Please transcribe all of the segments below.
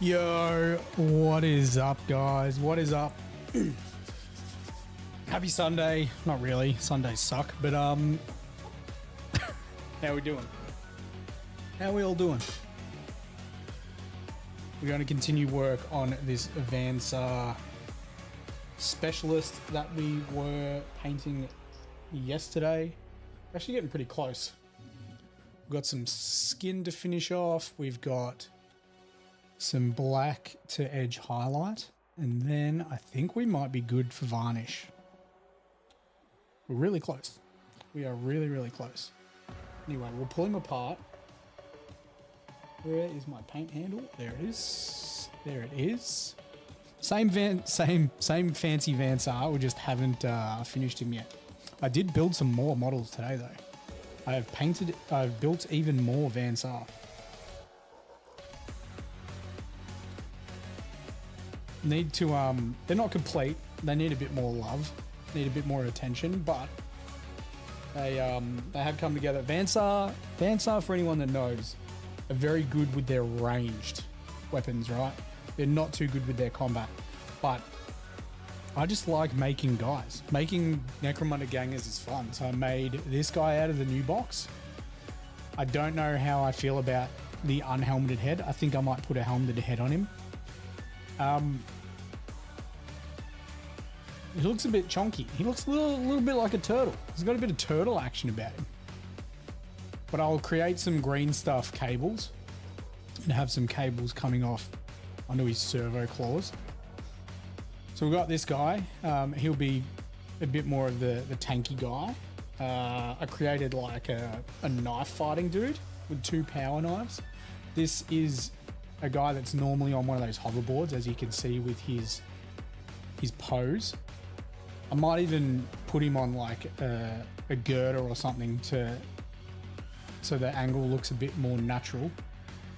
Yo, what is up, guys? What is up? Happy Sunday. Not really. Sundays suck, but how we doing? How we all doing? We're going to continue work on this Van Saar specialist that we were painting yesterday. We're actually getting pretty close. We've got some skin to finish off. We've got some black to edge highlight, and then I think we might be good for varnish. We're really close. We are really, really close. Anyway, we'll pull him apart. Where is my paint handle? There it is. There it is. Same fancy Van Saar. We just haven't finished him yet. I did build some more models today though. I've built even more Van Saar. Need to they're not complete. They need a bit more love, need a bit more attention, but they have come together. Van Saar, for anyone that knows, are very good with their ranged weapons, right? They're not too good with their combat, but I just like making guys. Making Necromunda gangers is fun. So I made this guy out of the new box. I don't know how I feel about the unhelmeted head. I think I might put a helmeted head on him. He looks a bit chonky. He looks a little bit like a turtle. He's got a bit of turtle action about him. But I'll create some green stuff cables and have some cables coming off onto his servo claws. So we've got this guy. He'll be a bit more of the tanky guy. I created like a knife fighting dude with 2 power knives. This is a guy that's normally on one of those hoverboards, as you can see with his pose. I might even put him on like a girder or something so the angle looks a bit more natural.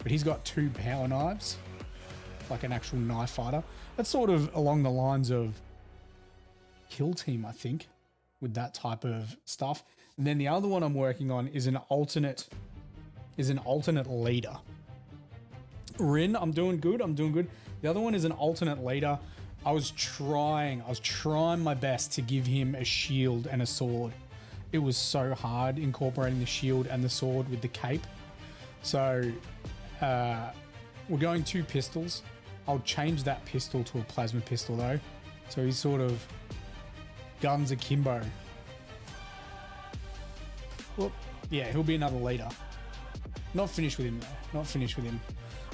But he's got 2 power knives, like an actual knife fighter. That's sort of along the lines of Kill Team, I think, with that type of stuff. And then the other one I'm working on is an alternate leader. Rin, I'm doing good. The other one is an alternate leader. I was trying my best to give him a shield and a sword. It was so hard incorporating the shield and the sword with the cape. So we're going 2 pistols. I'll change that pistol to a plasma pistol though. So he's sort of guns akimbo. Well, yeah, he'll be another leader. Not finished with him though. Not finished with him.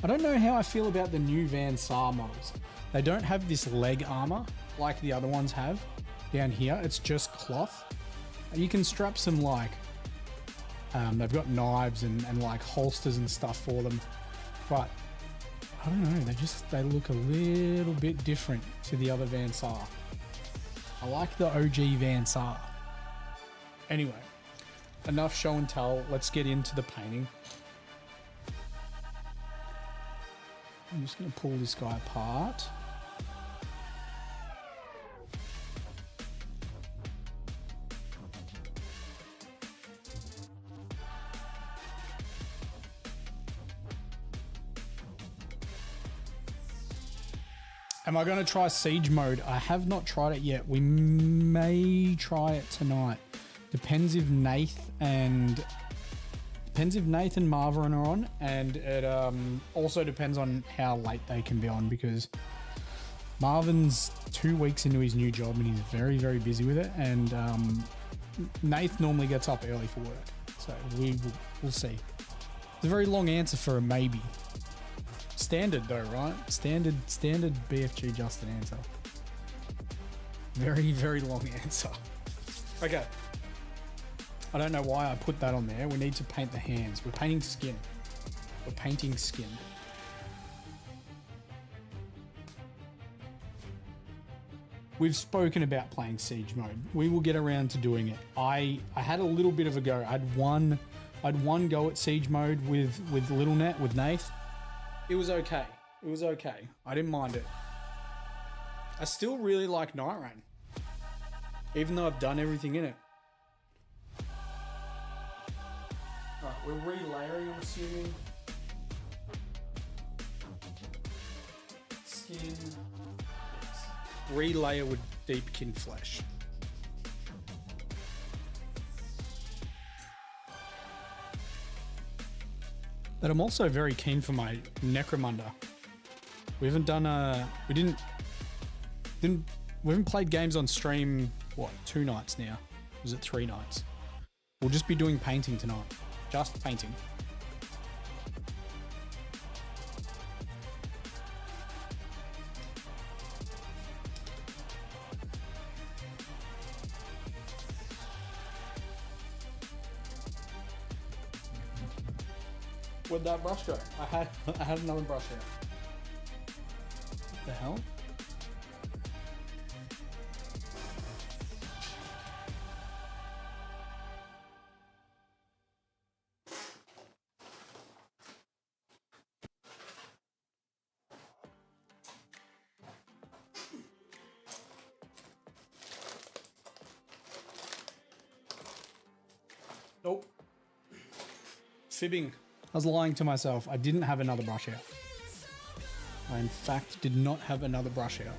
I don't know how I feel about the new Van Saar models. They don't have this leg armor like the other ones have down here. It's just cloth. You can strap some like, they've got knives and like holsters and stuff for them. But I don't know, they look a little bit different to the other Van Saar. I like the OG Van Saar. Anyway, enough show and tell. Let's get into the painting. I'm just going to pull this guy apart. Am I going to try Siege mode? I have not tried it yet. We may try it tonight. Depends if Nath and Marvin are on, and it also depends on how late they can be on, because Marvin's 2 weeks into his new job and he's very, very busy with it, and Nath normally gets up early for work, so we'll see. It's a very long answer for a maybe. Standard though, right? Standard BFG Justin answer. Very, very long answer. Okay. I don't know why I put that on there. We need to paint the hands. We're painting skin. We've spoken about playing Siege mode. We will get around to doing it. I had a little bit of a go. I had one go at Siege mode with Little Net, with Nath. It was okay. I didn't mind it. I still really like Night Rain, even though I've done everything in it. Right, we're relayering, I'm assuming. skin. Relayer with deepkin flesh. But I'm also very keen for my Necromunda. We haven't done we haven't played games on stream, what, 2 nights now? Was it 3 nights? We'll just be doing painting tonight. Just painting. Where'd that brush go? I had another brush here. What the hell? Nope. Fibbing. I was lying to myself. I didn't have another brush out. I, in fact, did not have another brush out.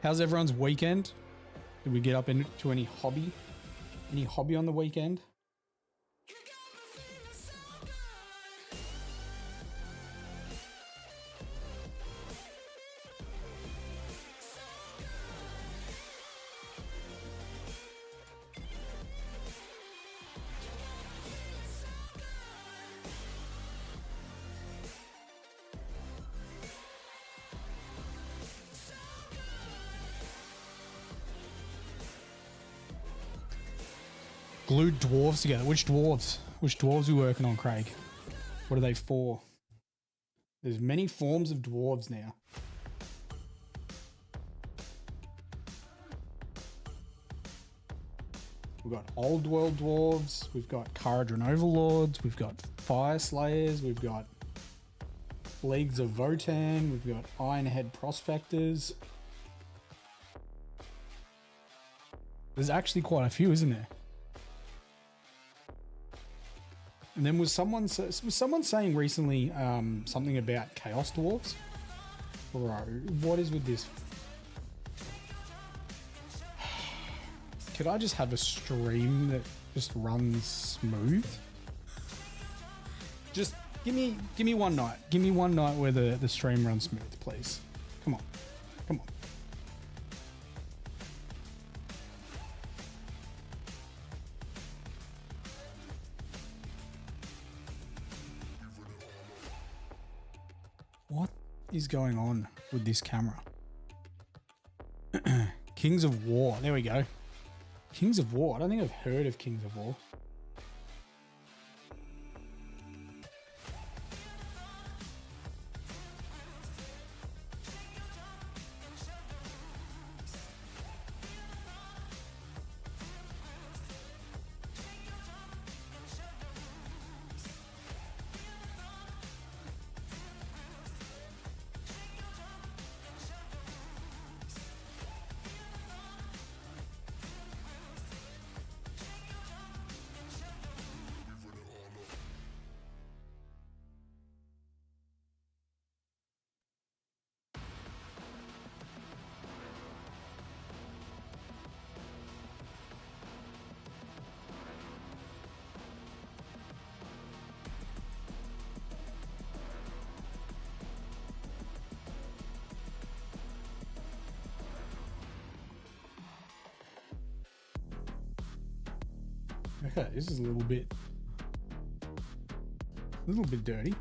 How's everyone's weekend? Did we get up into any hobby? Any hobby on the weekend? Glued dwarves together. Which dwarves? Which dwarves are we working on, Craig? What are they for? There's many forms of dwarves now. We've got Old World dwarves. We've got Caradron Overlords. We've got Fire Slayers. We've got Leagues of Votan. We've got Ironhead Prospectors. There's actually quite a few, isn't there? And then was someone saying recently something about Chaos Dwarves? Bro, what is with this? Could I just have a stream that just runs smooth? Just give me one night. Give me one night where the stream runs smooth, please. Come on. Come on. What is going on with this camera? Kings of War. There we go. Kings of War. I don't think I've heard of Kings of War. Okay, this is a little bit dirty.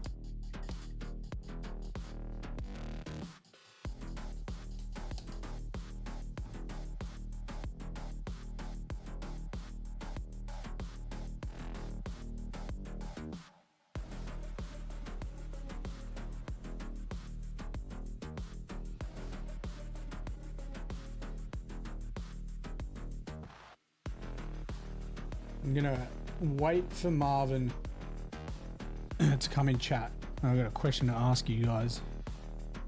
I'm gonna wait for Marvin to come in chat. I've got a question to ask you guys.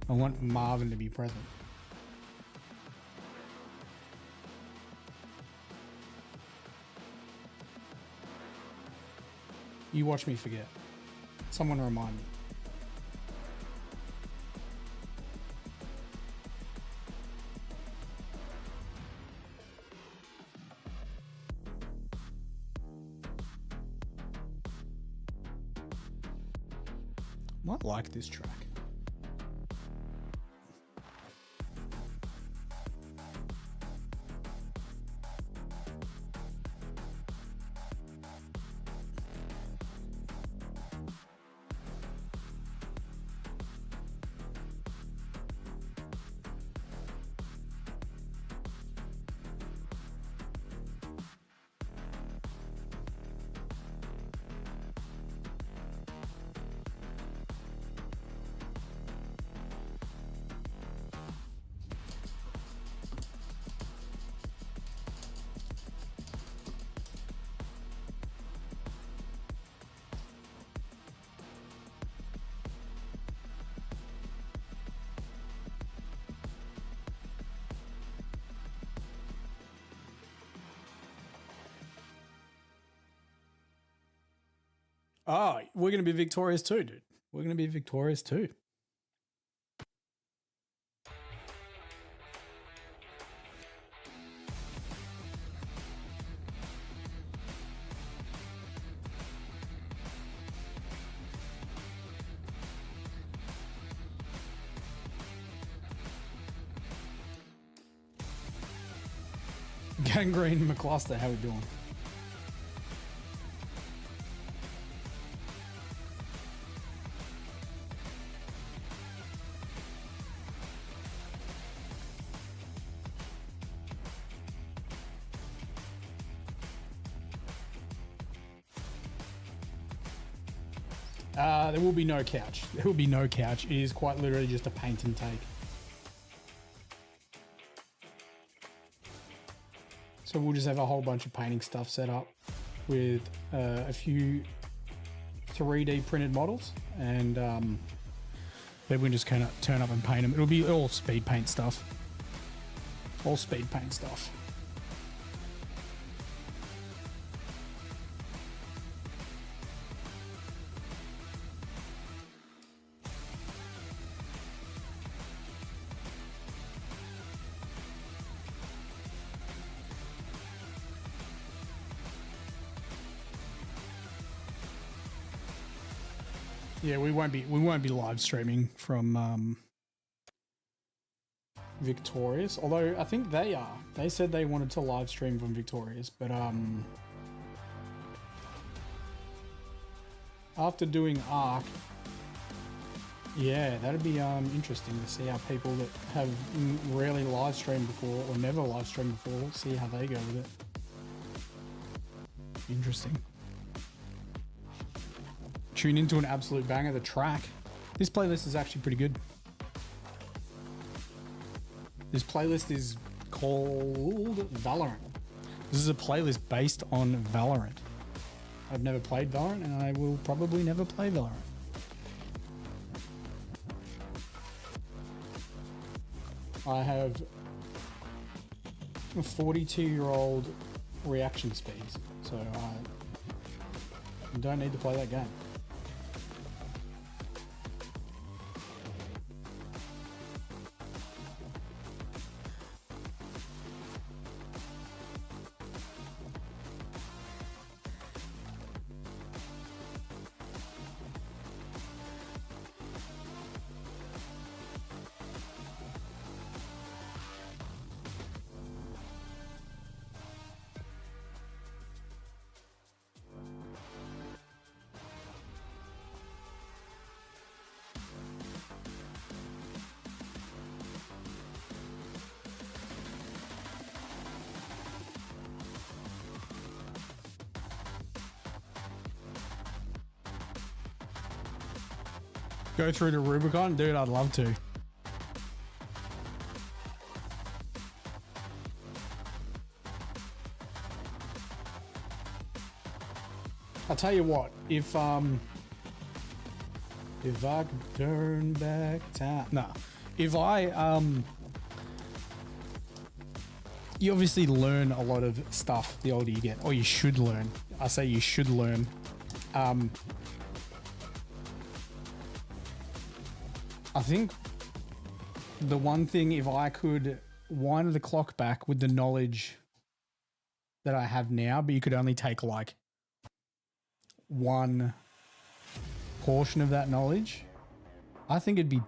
I want Marvin to be present. You watch me forget. Someone remind me. Might like this track. Oh, we're going to be victorious too, dude. We're going to be victorious too. Gangrene McCluster, how we doing? There will be no couch. There will be no couch. It is quite literally just a paint and take. So we'll just have a whole bunch of painting stuff set up with a few 3D printed models, and then we can just kind of turn up and paint them. It'll be all speed paint stuff. All speed paint stuff. Yeah, we won't be live streaming from Victorious, although I think they are. They said they wanted to live stream from Victorious, but after doing Arc, yeah, that'd be interesting to see how people that have rarely live streamed before or never live streamed before, see how they go with it. Interesting. Tune into an absolute banger, the track. This playlist is actually pretty good. This playlist is called Valorant. This is a playlist based on Valorant. I've never played Valorant, and I will probably never play Valorant. I have a 42-year-old reaction speeds, so I don't need to play that game. Go through to Rubicon? Dude, I'd love to. I'll tell you what, if I could turn back time. Nah. If I you obviously learn a lot of stuff the older you get, or you should learn. I say you should learn. I think the one thing, if I could wind the clock back with the knowledge that I have now, but you could only take like one portion of that knowledge, I think it'd be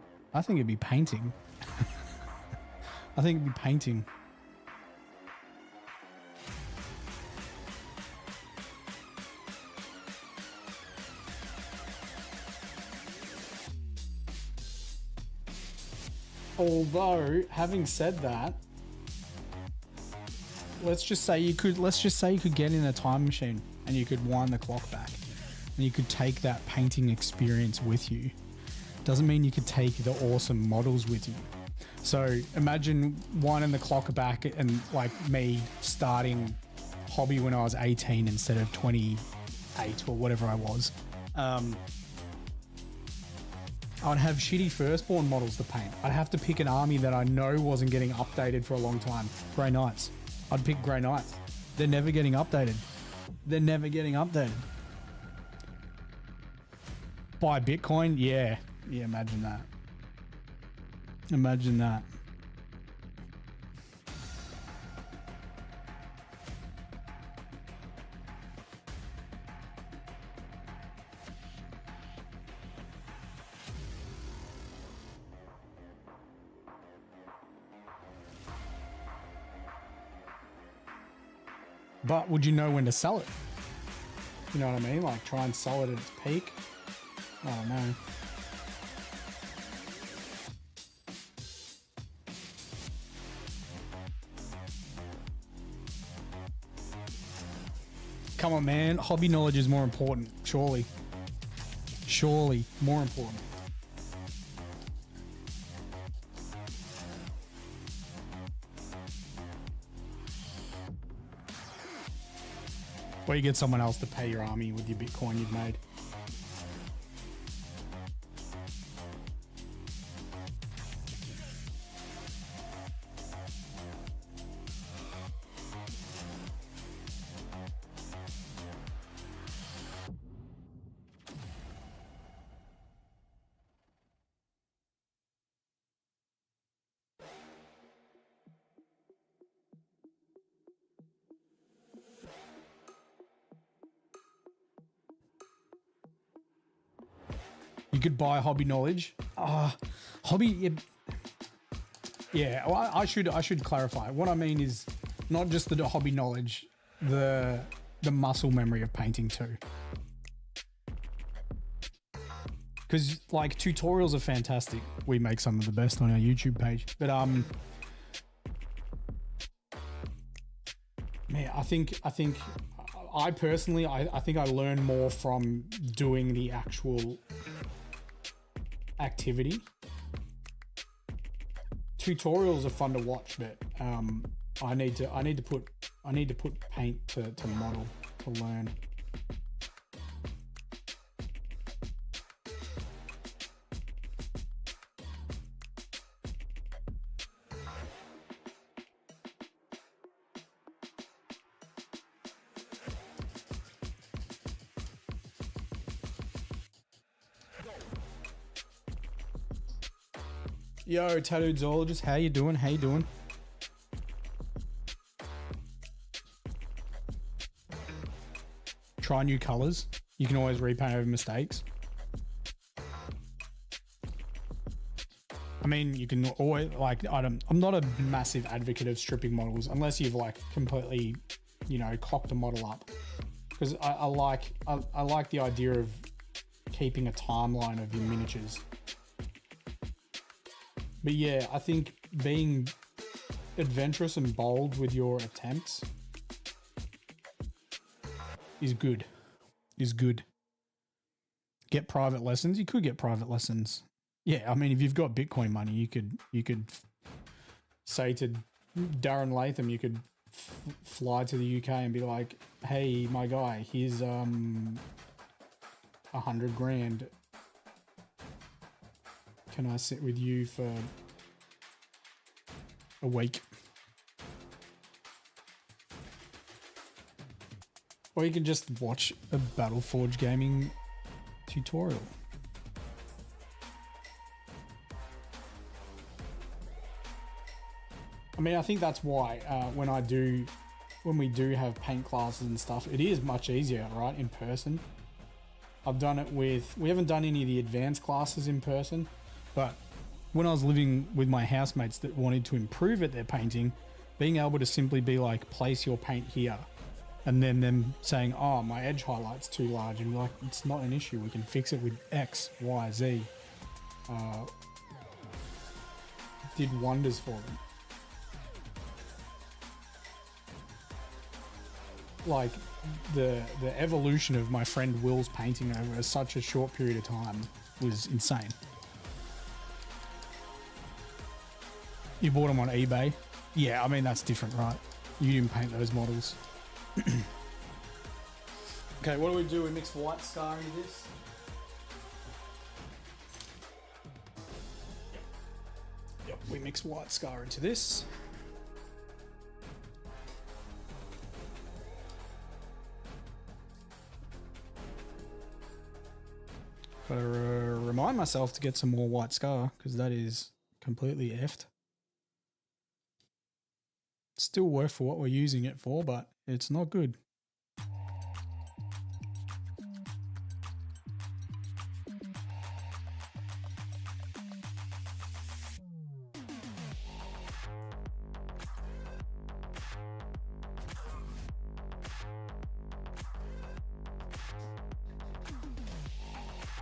painting. I think it'd be painting. Although, having said that, let's just say you could get in a time machine and you could wind the clock back and you could take that painting experience with you. Doesn't mean you could take the awesome models with you. So imagine winding the clock back and like me starting hobby when I was 18 instead of 28 or whatever I was. I'd have shitty firstborn models to paint. I'd have to pick an army that I know wasn't getting updated for a long time. Grey Knights. I'd pick Grey Knights. They're never getting updated. They're never getting updated. Buy Bitcoin? Yeah. Yeah, imagine that. Imagine that. But would you know when to sell it? You know what I mean? Like try and sell it at its peak. I don't know. Come on, man. Hobby knowledge is more important. Surely. Surely more important. Or you get someone else to pay your army with your Bitcoin you've made. You could buy hobby knowledge. Hobby. Yeah, well, I should clarify. What I mean is not just the hobby knowledge, the muscle memory of painting too. Because like tutorials are fantastic. We make some of the best on our YouTube page. But man, I think I personally I think I learn more from doing the actual activity. Tutorials are fun to watch, but I need to put paint to model to learn. Yo, Tattooed Zoologist, how you doing? How you doing? Try new colors. You can always repaint over mistakes. I mean, you can always like. I'm not a massive advocate of stripping models unless you've like completely, cocked a model up. Because I like the idea of keeping a timeline of your miniatures. But yeah, I think being adventurous and bold with your attempts is good. Get private lessons. You could get private lessons. Yeah, I mean, if you've got Bitcoin money, you could say to Darren Latham, you could fly to the UK and be like, hey, my guy, here's 100 grand. Can I sit with you for a week? Or you can just watch a Battleforge gaming tutorial. I mean, I think that's why when we do have paint classes and stuff, it is much easier, right, in person. I've done it we haven't done any of the advanced classes in person, but when I was living with my housemates that wanted to improve at their painting, being able to simply be like, place your paint here, and then them saying, oh, my edge highlight's too large, and be like, it's not an issue, we can fix it with X, Y, Z. Did wonders for them. Like the evolution of my friend Will's painting over such a short period of time was insane. You bought them on eBay? Yeah, I mean, that's different, right? You didn't paint those models. Okay, what do? We mix white Saar into this. Yep, we mix white Saar into this. Gotta remind myself to get some more white Saar, because that is completely effed. Still worth for what we're using it for, but it's not good.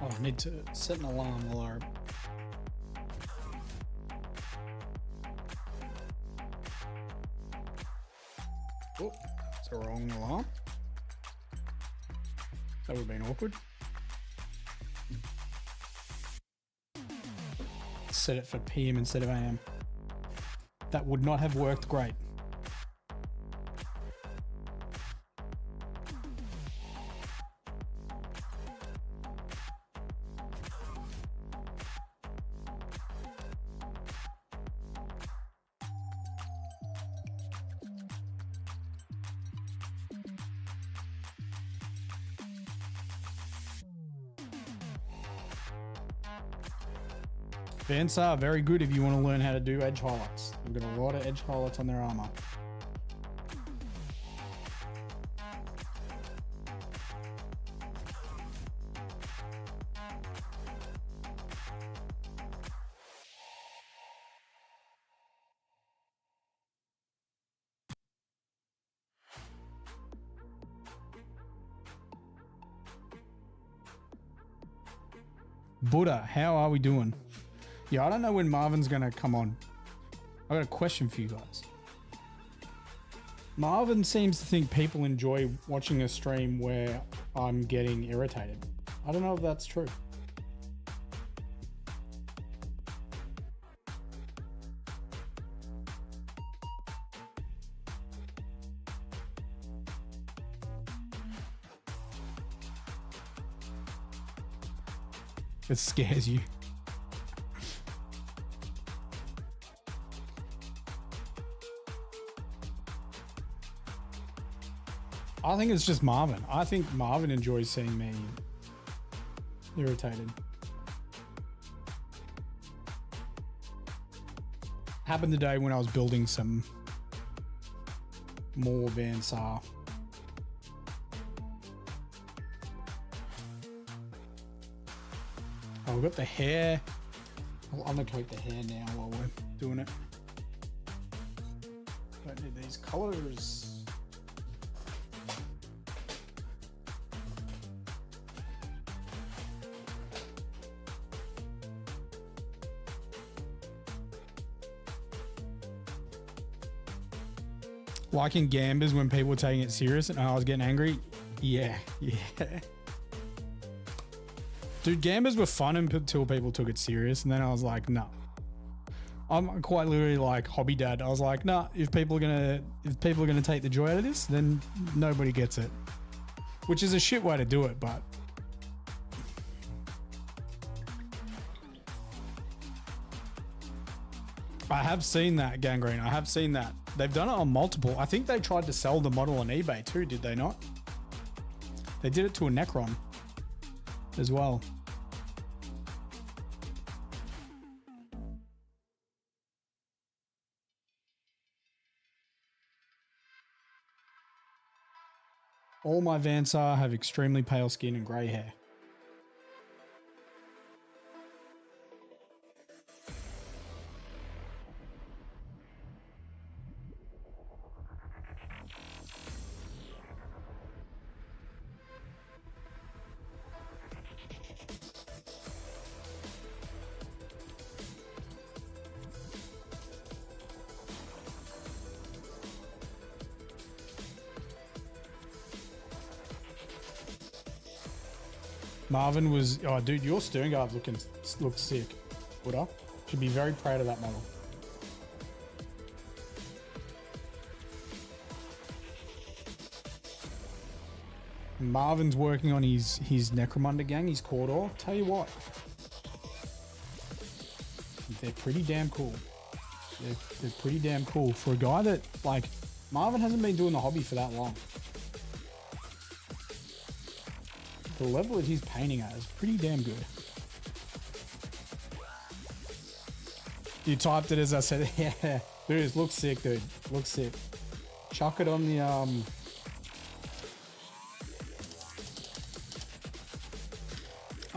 Oh, I need to set an alarm alarm. Oh, it's a wrong alarm. That would have been awkward. Set it for PM instead of AM. That would not have worked great. Vents are very good if you want to learn how to do edge highlights. They've got a lot of edge highlights on their armor. Buddha, how are we doing? Yeah, I don't know when Marvin's going to come on. I got a question for you guys. Marvin seems to think people enjoy watching a stream where I'm getting irritated. I don't know if that's true. It scares you. I think it's just Marvin. I think Marvin enjoys seeing me irritated. Happened today when I was building some more Van Saar. Oh, we've got the hair. I'll undercoat the hair now while we're doing it. Don't need these colors. Liking gambers when people were taking it serious and I was getting angry. Yeah. Dude, gambers were fun until people took it serious, and then I was like, no. I'm quite literally like hobby dad. I was like, nah, if people are gonna take the joy out of this, then nobody gets it. Which is a shit way to do it, but I have seen that, Gangrene. I have seen that. They've done it on multiple. I think they tried to sell the model on eBay too, did they not? They did it to a Necron as well. All my Vansar have extremely pale skin and grey hair. Marvin was, oh dude, your steering guard looks sick. Buddha. Should be very proud of that model. Marvin's working on his Necromunda gang, his Cawdor. Tell you what, they're pretty damn cool. They're pretty damn cool for a guy that, like, Marvin hasn't been doing the hobby for that long. The level that he's painting at is pretty damn good. You typed it as I said, yeah. Dude, looks sick, dude. Looks sick. Chuck it on the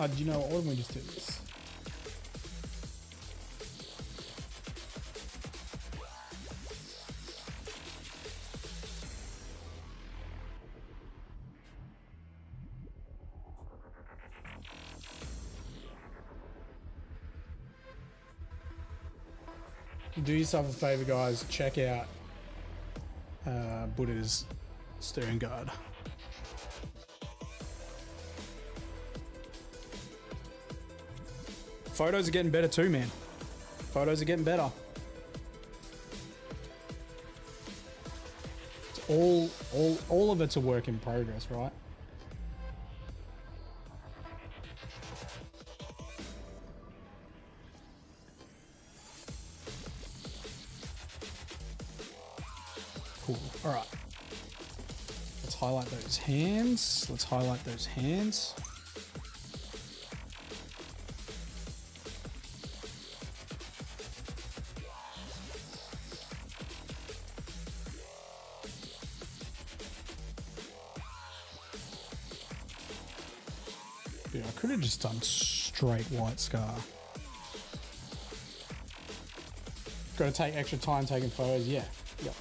do you know what? Why don't we just do this? Do yourself a favor, guys. Check out Buddha's steering guard. Photos are getting better too, man. Photos are getting better. It's all of it's a work in progress, right? Cool. All right. Let's highlight those hands. Let's highlight those hands. Dude, I could have just done straight white scar. Got to take extra time taking photos. Yeah. Yep.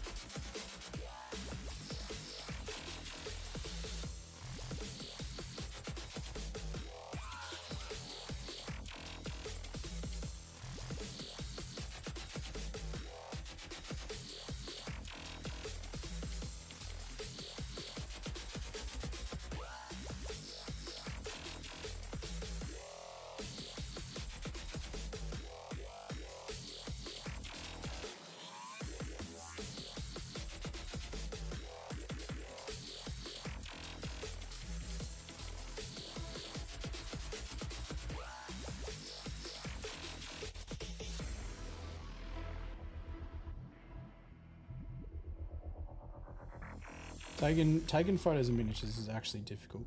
Taking photos of miniatures is actually difficult.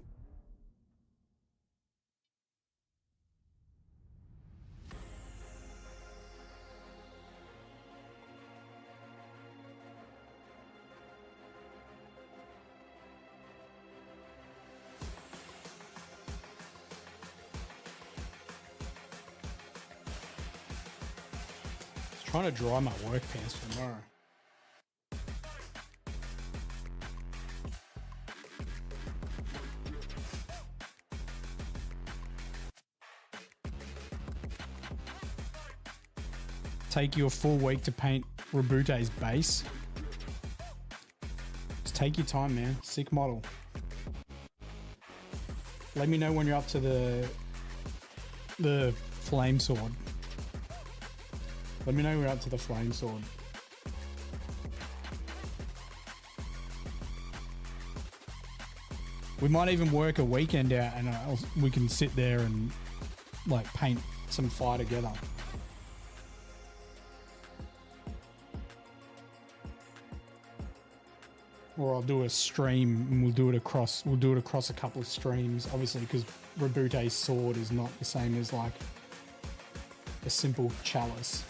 Just trying to dry my work pants for tomorrow. Take you a full week to paint Rabute's base. Just take your time, man. Sick model. Let me know when you're up to the flame sword. Let me know when we're up to the flame sword. We might even work a weekend out and we can sit there and like paint some fire together. Or I'll do a stream and we'll do it across a couple of streams, obviously, because Rebute's sword is not the same as like a simple chalice.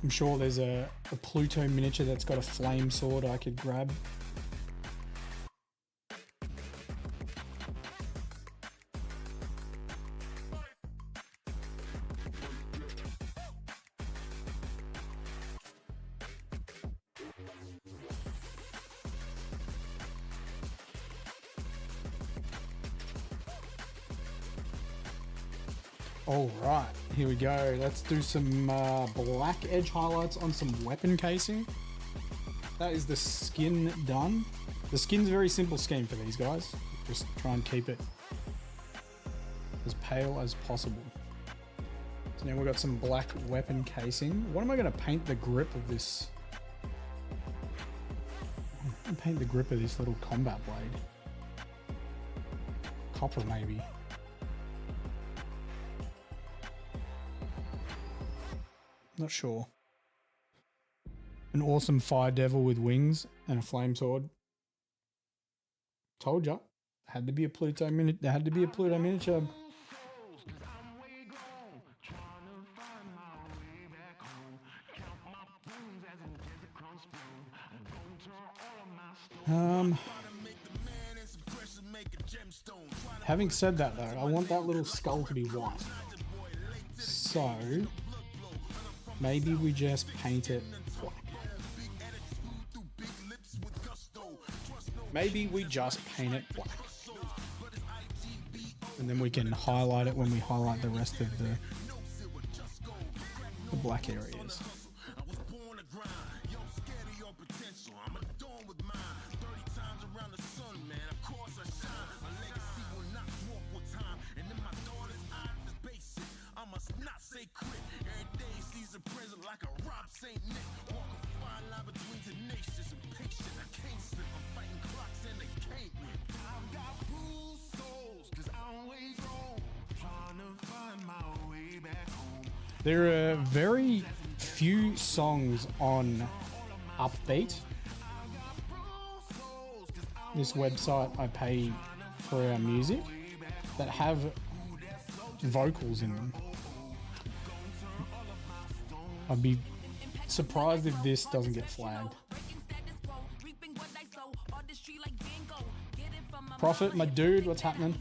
I'm sure there's a Pluto miniature that's got a flame sword I could grab. All right, here we go. Let's do some black edge highlights on some weapon casing. That is the skin done. The skin's a very simple scheme for these guys. Just try and keep it as pale as possible. So now we've got some black weapon casing. What am I going to paint the grip of this? I'm going to paint the grip of this little combat blade. Copper, maybe. Not sure. An awesome fire devil with wings and a flame sword. Told ya. Had to be a Pluto miniature. There had to be a Pluto miniature. Having said that though, I want that little skull to be white. So maybe we just paint it black. Maybe we just paint it black. And then we can highlight it when we highlight the rest of the black areas. There are very few songs on Upbeat. This website I pay for our music that have vocals in them. I'd be surprised if this doesn't get flagged. Prophet, my dude, what's happening?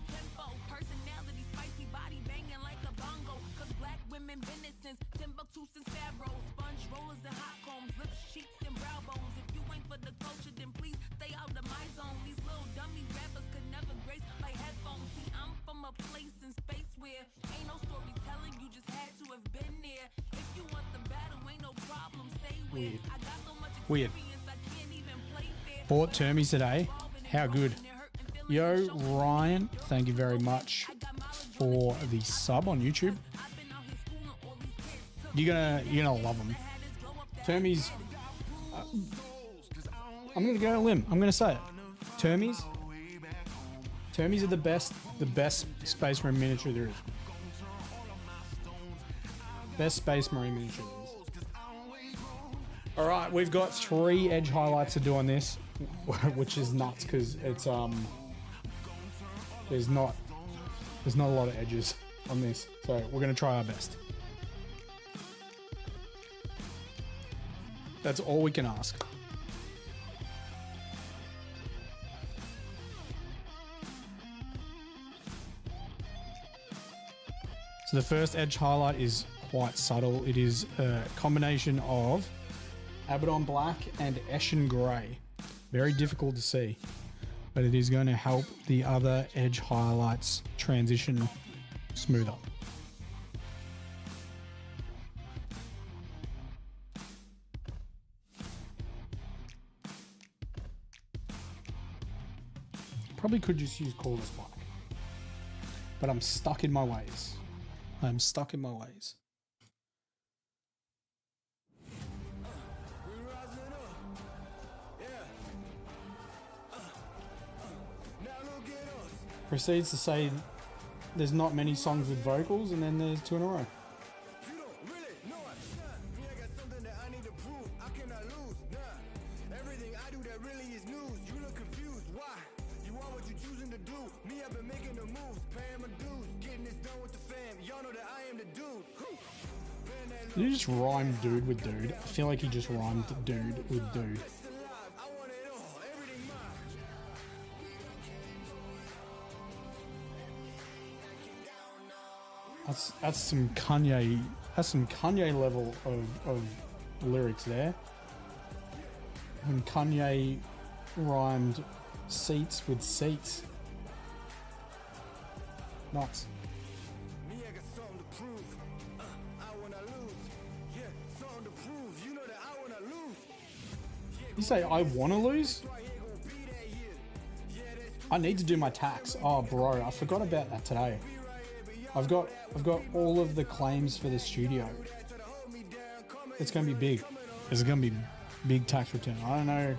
Weird. Bought Termies today. How good. Yo, Ryan, thank you very much for the sub on YouTube. You're gonna love them. Termies. I'm gonna go on a limb. I'm gonna say it. Termies are the best Space Marine miniature there is. Best Space Marine miniature there is. All right, we've got 3 edge highlights to do on this, which is nuts because it's there's not a lot of edges on this, so we're gonna try our best. That's all we can ask. So the first edge highlight is quite subtle. It is a combination of Abaddon Black and Eshin Grey. Very difficult to see, but it is going to help the other edge highlights transition smoother. Probably could just use Cordless Black. but I'm stuck in my ways. I'm stuck in my ways. Proceeds to say there's not many songs with vocals, and then there's 2 in a row. Did you just rhyme dude with dude? I feel like he just rhymed dude with dude. That's some Kanye. That's some Kanye level of lyrics there. When Kanye rhymed seats with seats. Nuts. You say I want to lose? I need to do my tax. Oh, bro, I forgot about that today. I've got all of the claims for the studio. It's gonna be big. It's gonna be big tax return. I don't know.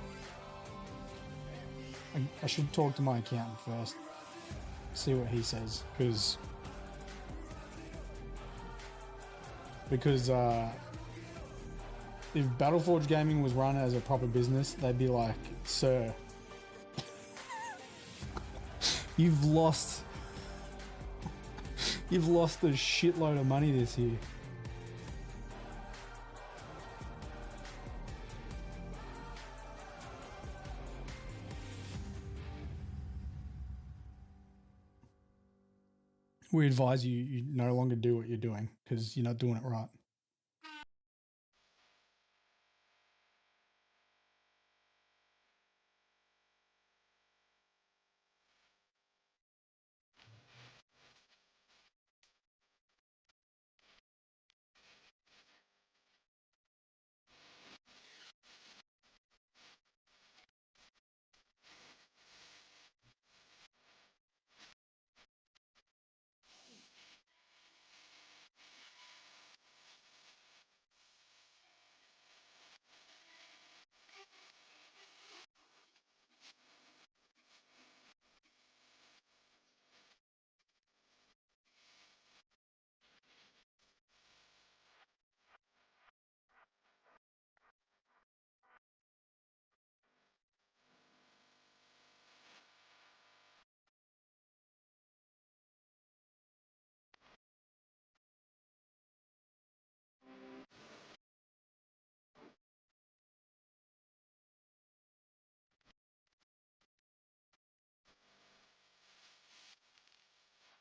I should talk to my accountant first. See what he says, because if Battleforge Gaming was run as a proper business, they'd be like, sir, you've lost a shitload of money this year. We advise you no longer do what you're doing because you're not doing it right.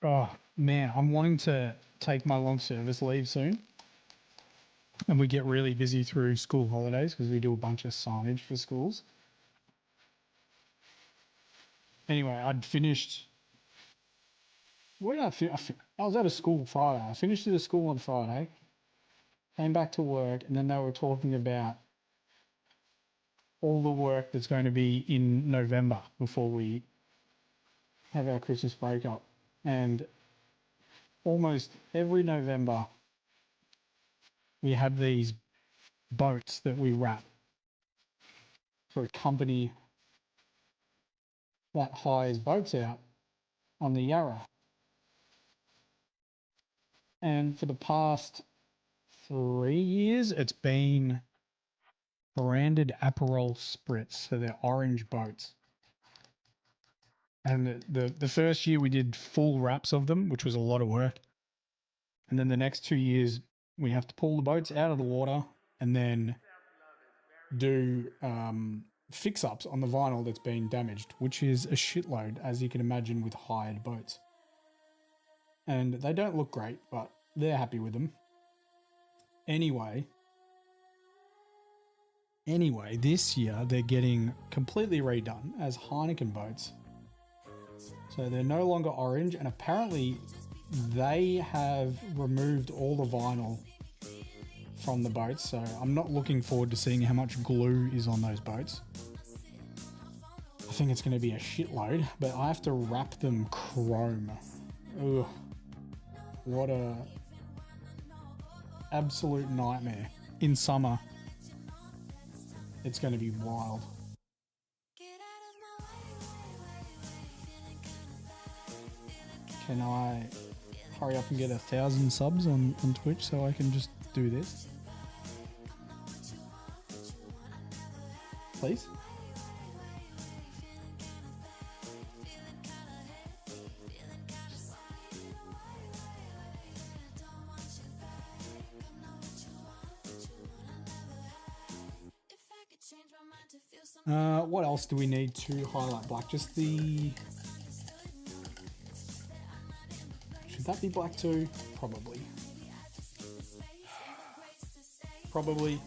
Oh man, I'm wanting to take my long service leave soon. And we get really busy through school holidays because we do a bunch of signage for schools. Anyway, I'd finished. What did I was at a school Friday. I finished at a school on Friday, came back to work, and then they were talking about all the work that's going to be in November before we have our Christmas break up. And almost every November, we have these boats that we wrap for a company that hires boats out on the Yarra. And for the past 3 years, it's been branded Aperol Spritz, so they're orange boats. And the first year we did full wraps of them, which was a lot of work. And then the next 2 years, we have to pull the boats out of the water and then do fix-ups on the vinyl that's been damaged, which is a shitload, as you can imagine, with hired boats. And they don't look great, but they're happy with them. Anyway, this year they're getting completely redone as Heineken boats. So they're no longer orange, and apparently they have removed all the vinyl from the boats. So I'm not looking forward to seeing how much glue is on those boats. I think it's going to be a shitload, but I have to wrap them chrome. Ugh. What a absolute nightmare. In summer, it's going to be wild. Can I hurry up and get 1,000 subs on Twitch so I can just do this? Please? What else do we need to highlight black? Just the... Should that be black too? Probably. Probably.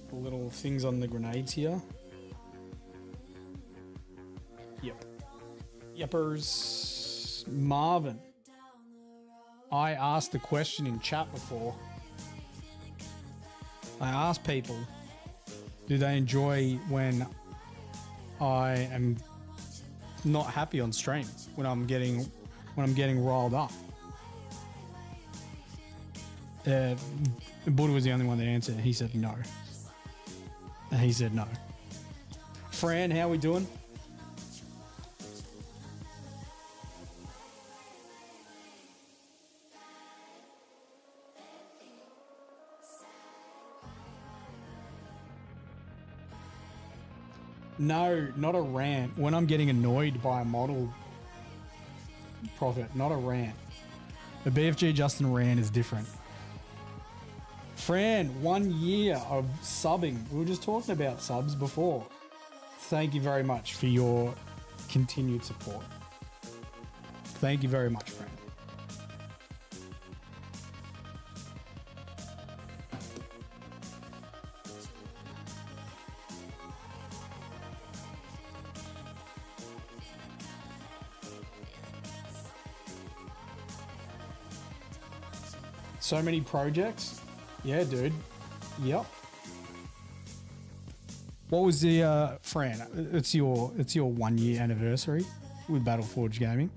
The little things on the grenades here. Yep. Yepers. Marvin. I asked the question in chat before. I asked people, do they enjoy when I am not happy on stream, when I'm getting riled up? Buddha was the only one that answered. He said no. He said no. Fran, how we doing? No, not a rant. When I'm getting annoyed by a model, Prophet, not a rant. The BFG Justin rant is different. Fran, 1 year of subbing. We were just talking about subs before. Thank you very much for your continued support. Thank you very much, Fran. So many projects. Yeah, dude. Yep. What was the Fran? It's your 1 year anniversary with Battleforge Gaming.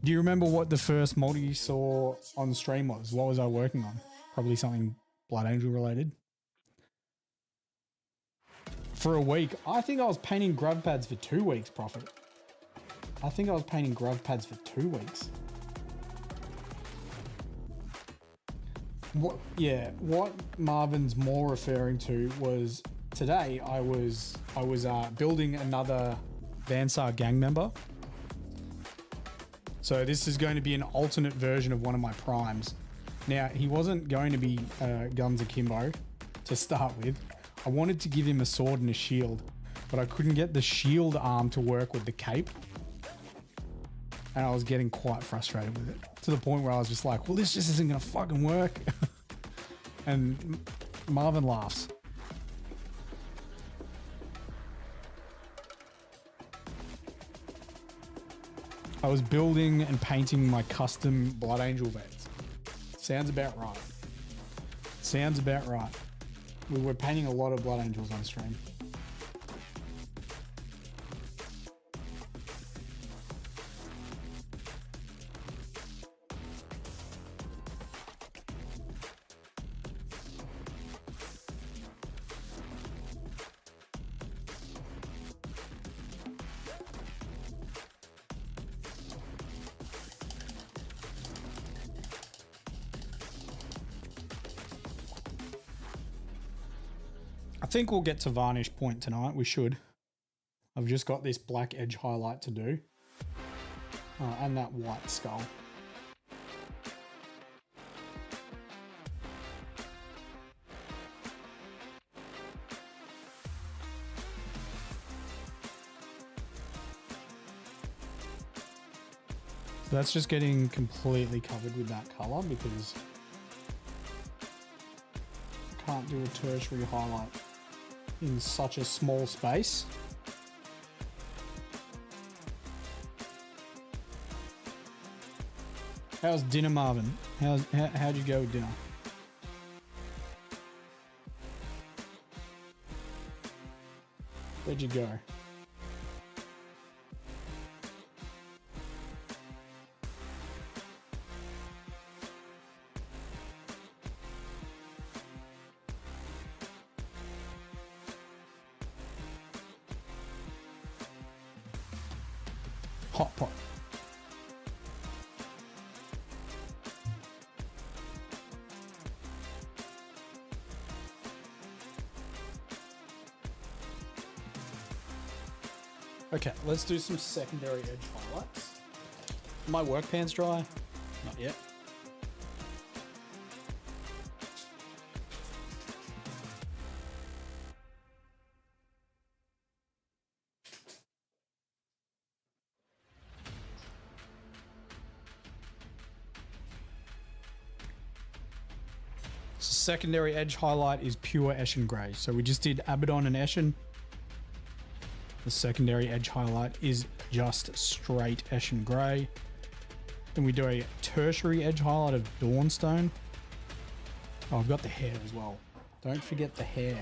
Do you remember what the first multi you saw on stream was? What was I working on? Probably something Blood Angel related. For a week, I think I was painting grav pads for 2 weeks, Prophet. I think I was painting grav pads for 2 weeks. What Marvin's more referring to was today I was building another Saar gang member. So this is going to be an alternate version of one of my primes. Now, he wasn't going to be Guns Akimbo to start with. I wanted to give him a sword and a shield, but I couldn't get the shield arm to work with the cape. And I was getting quite frustrated with it, to the point where I was just like, well, this just isn't going to fucking work. And Marvin laughs. I was building and painting my custom Blood Angel vets. Sounds about right. Sounds about right. We were painting a lot of Blood Angels on stream. I think we'll get to Varnish Point tonight. We should. I've just got this black edge highlight to do. And that white skull. So that's just getting completely covered with that color because I can't do a tertiary highlight in such a small space. How's dinner, Marvin? How'd you go with dinner? Where'd you go? Okay, let's do some secondary edge highlights. My work pants dry? Not yet. Secondary edge highlight is pure Eshin Grey. So we just did Abaddon and Eshin. The secondary edge highlight is just straight Eshin Grey. Then we do a tertiary edge highlight of Dawnstone. Oh, I've got the hair as well. Don't forget the hair.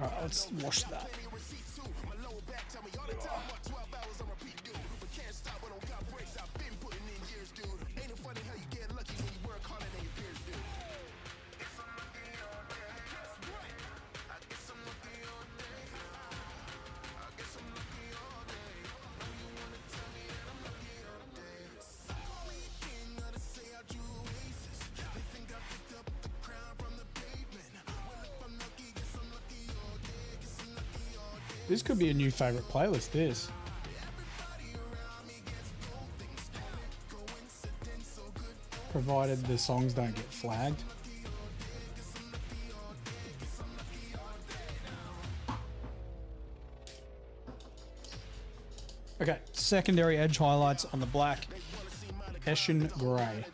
Alright, let's wash that. This could be a new favorite playlist, this. Provided the songs don't get flagged. Okay, secondary edge highlights on the black. Eshin Grey.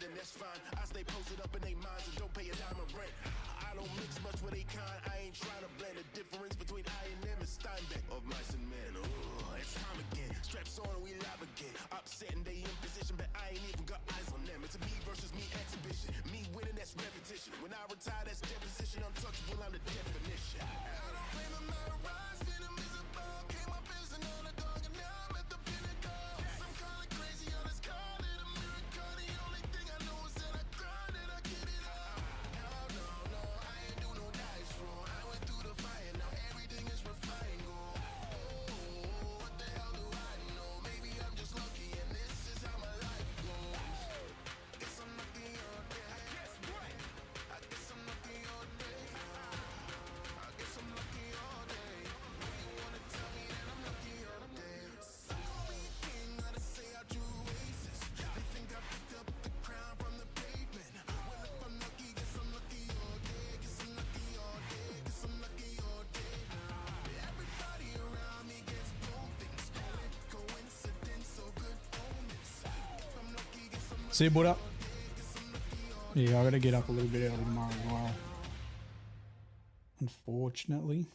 See you, Buddha. Yeah, I gotta get up a little bit early tomorrow as well. Unfortunately.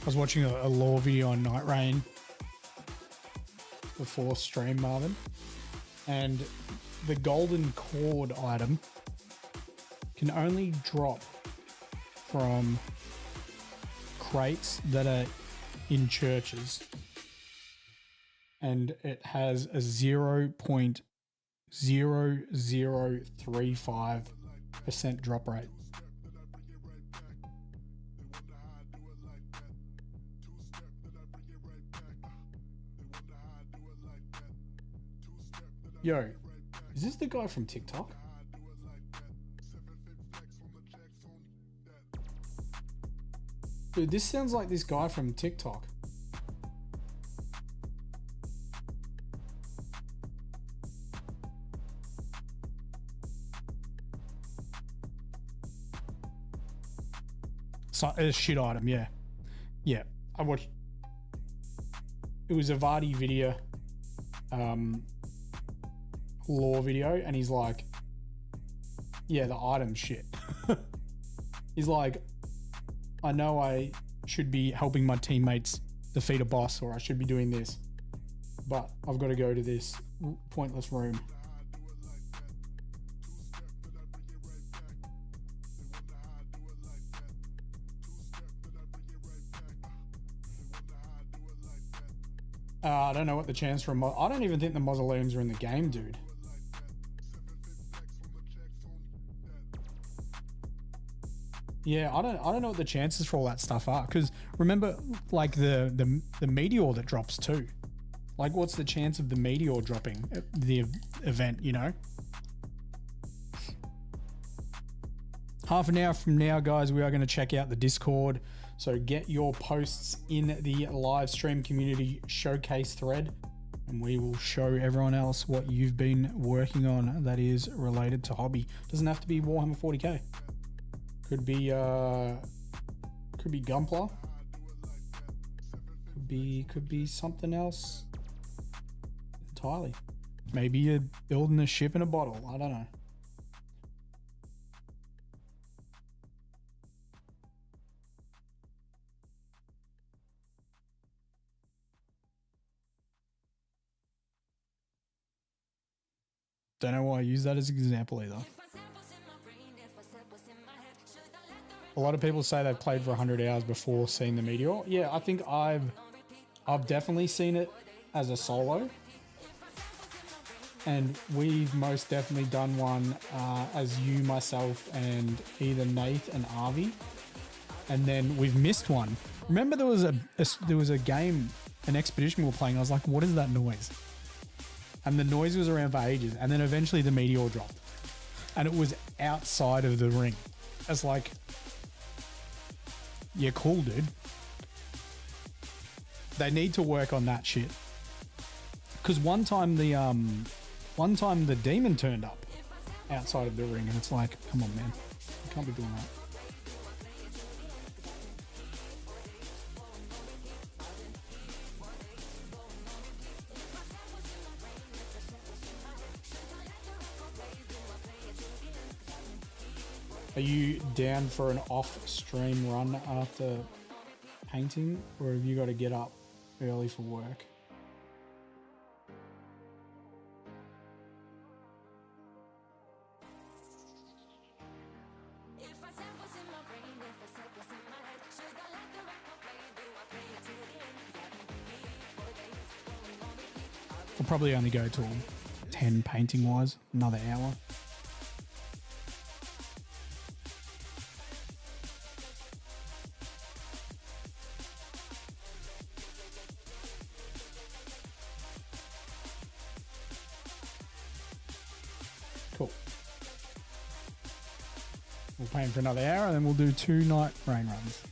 I was watching a lore video on Night Rain before stream, Marvin, and the golden cord item can only drop from crates that are in churches, and it has a 0.0035% drop rate. Yo, is this the guy from TikTok? Dude, this sounds like this guy from TikTok. So, a shit item, yeah. Yeah, I watched. It was a Vardy video. Lore video, and he's like, yeah, the item shit. He's like, I know I should be helping my teammates defeat a boss, or I should be doing this, but I've got to go to this pointless room. I don't know what the chance for I don't even think the mausoleums are in the game, dude. Yeah, I don't know what the chances for all that stuff are, because remember, like the meteor that drops too. Like, what's the chance of the meteor dropping at the event? You know. Half an hour from now, guys, we are going to check out the Discord. So get your posts in the live stream community showcase thread, and we will show everyone else what you've been working on that is related to hobby. Doesn't have to be Warhammer 40k. Could be Gunpla. Could be something else entirely. Maybe you're building a ship in a bottle. I don't know. Don't know why I use that as an example either. A lot of people say they've played for 100 hours before seeing the meteor. Yeah, I think I've definitely seen it as a solo, and we've most definitely done one as you, myself, and either Nath and Avi, and then we've missed one. Remember, there was a game, an expedition we were playing. I was like, "What is that noise?" And the noise was around for ages, and then eventually the meteor dropped, and it was outside of the ring. It's like, yeah, cool, dude. They need to work on that shit. Because one time the demon turned up outside of the ring, and it's like, come on, man, you can't be doing that. Are you down for an off-stream run after painting, or have you got to get up early for work? We'll probably only go till 10 painting-wise, another hour. We'll paint for another hour and then we'll do 2 night rain runs.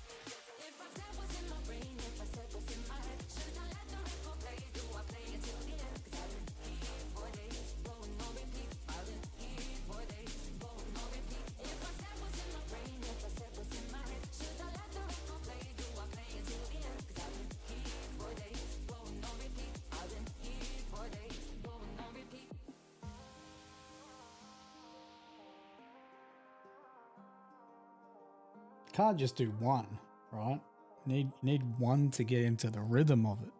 Can't just do one, right? Need one to get into the rhythm of it.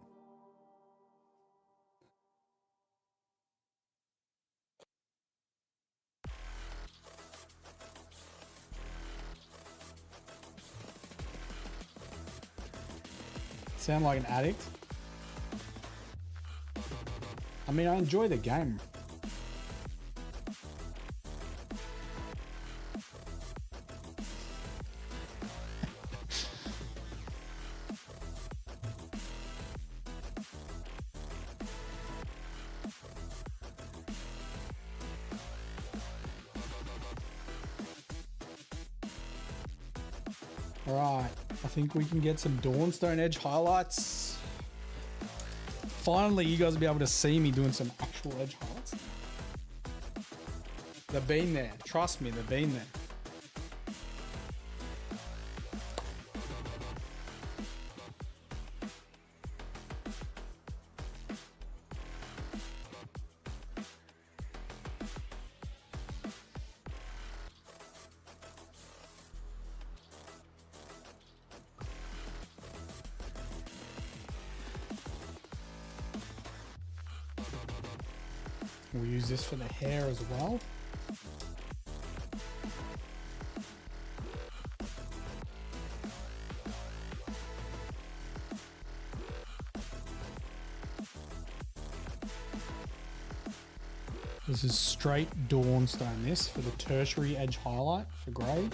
Sound like an addict? I mean, I enjoy the game. Alright, I think we can get some Dawnstone Edge highlights. Finally, you guys will be able to see me doing some actual edge highlights. They've been there. Trust me, they've been there. We'll use this for the hair as well. This is straight Dawnstone, this for the tertiary edge highlight for grey.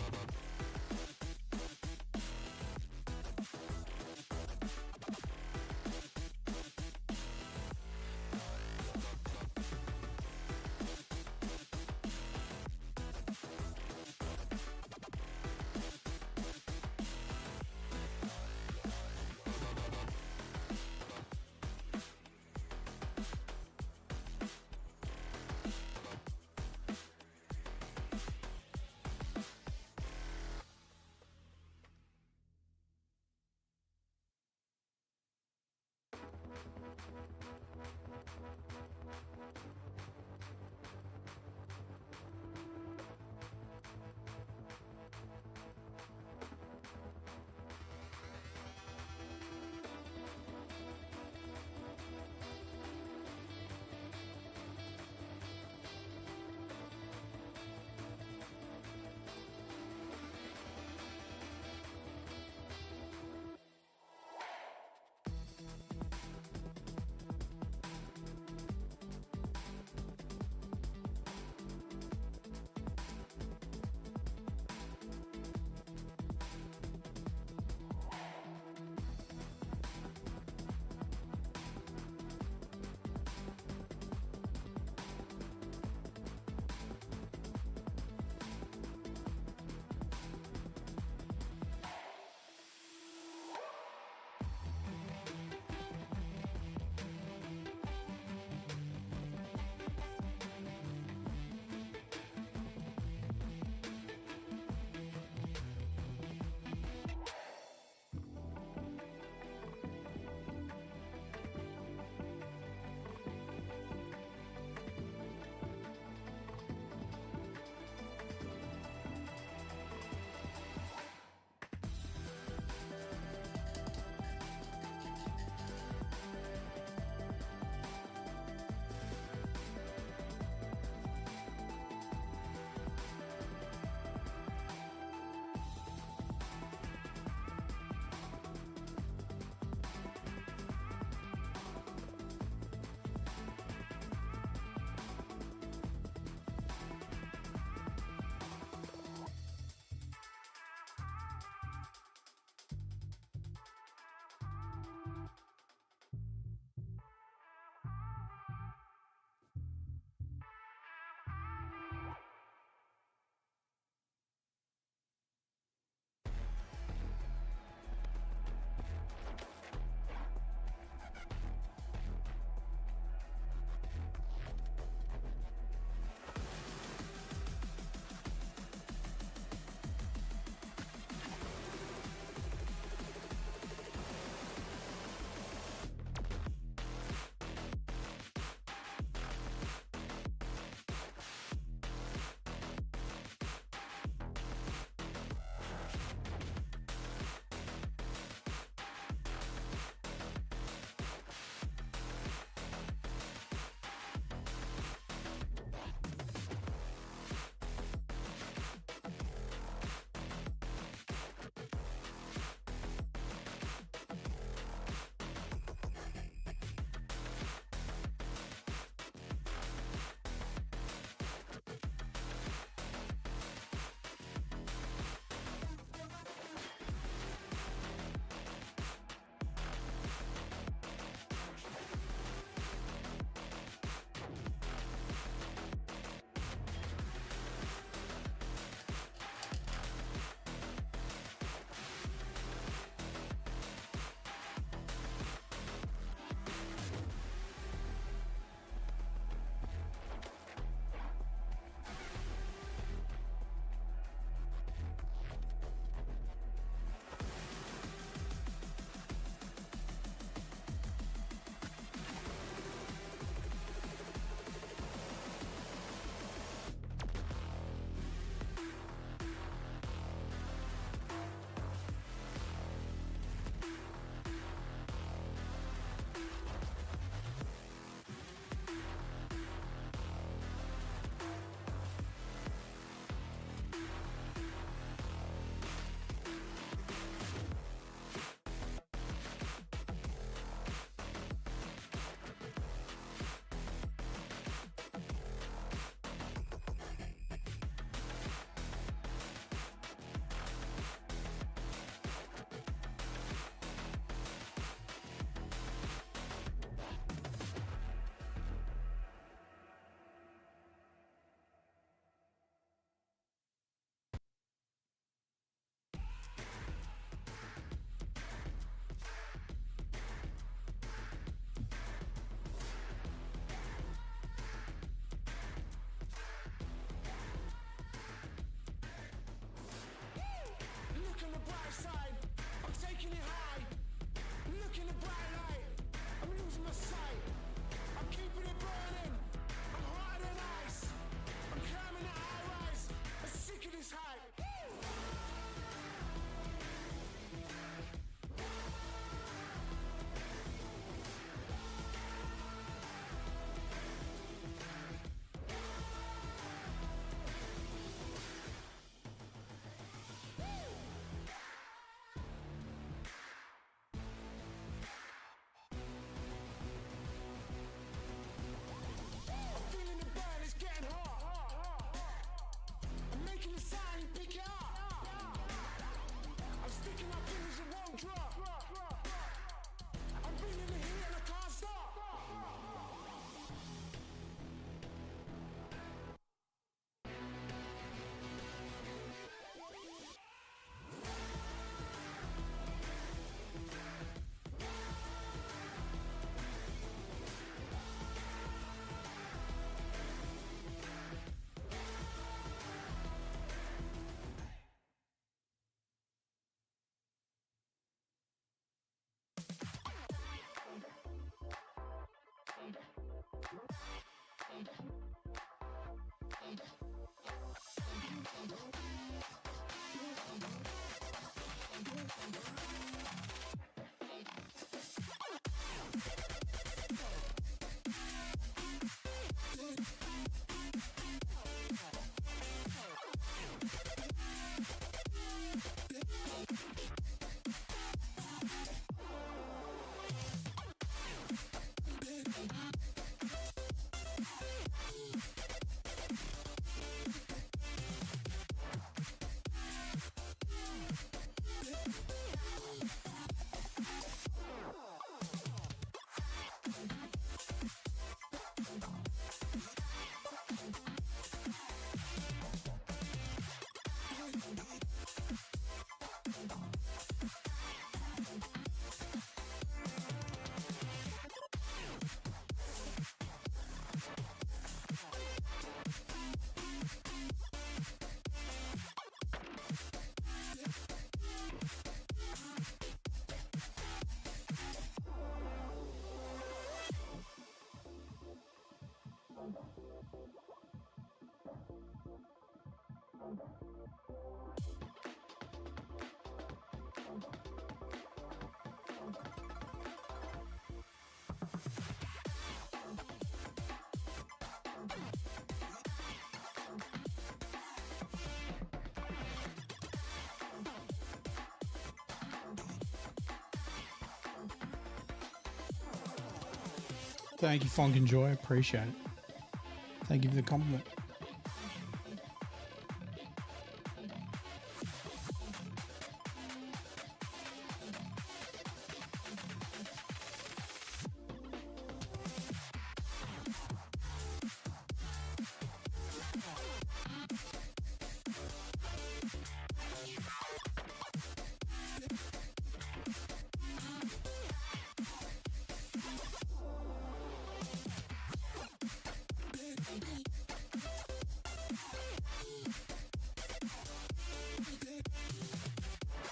Thank you, Funk and Joy. Appreciate it. Thank you for the compliment.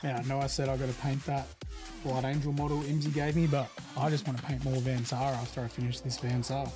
Yeah, I know I said I got to paint that Blood Angel model Imsy gave me, but I just want to paint more Van Saar after I finish this Van Saar.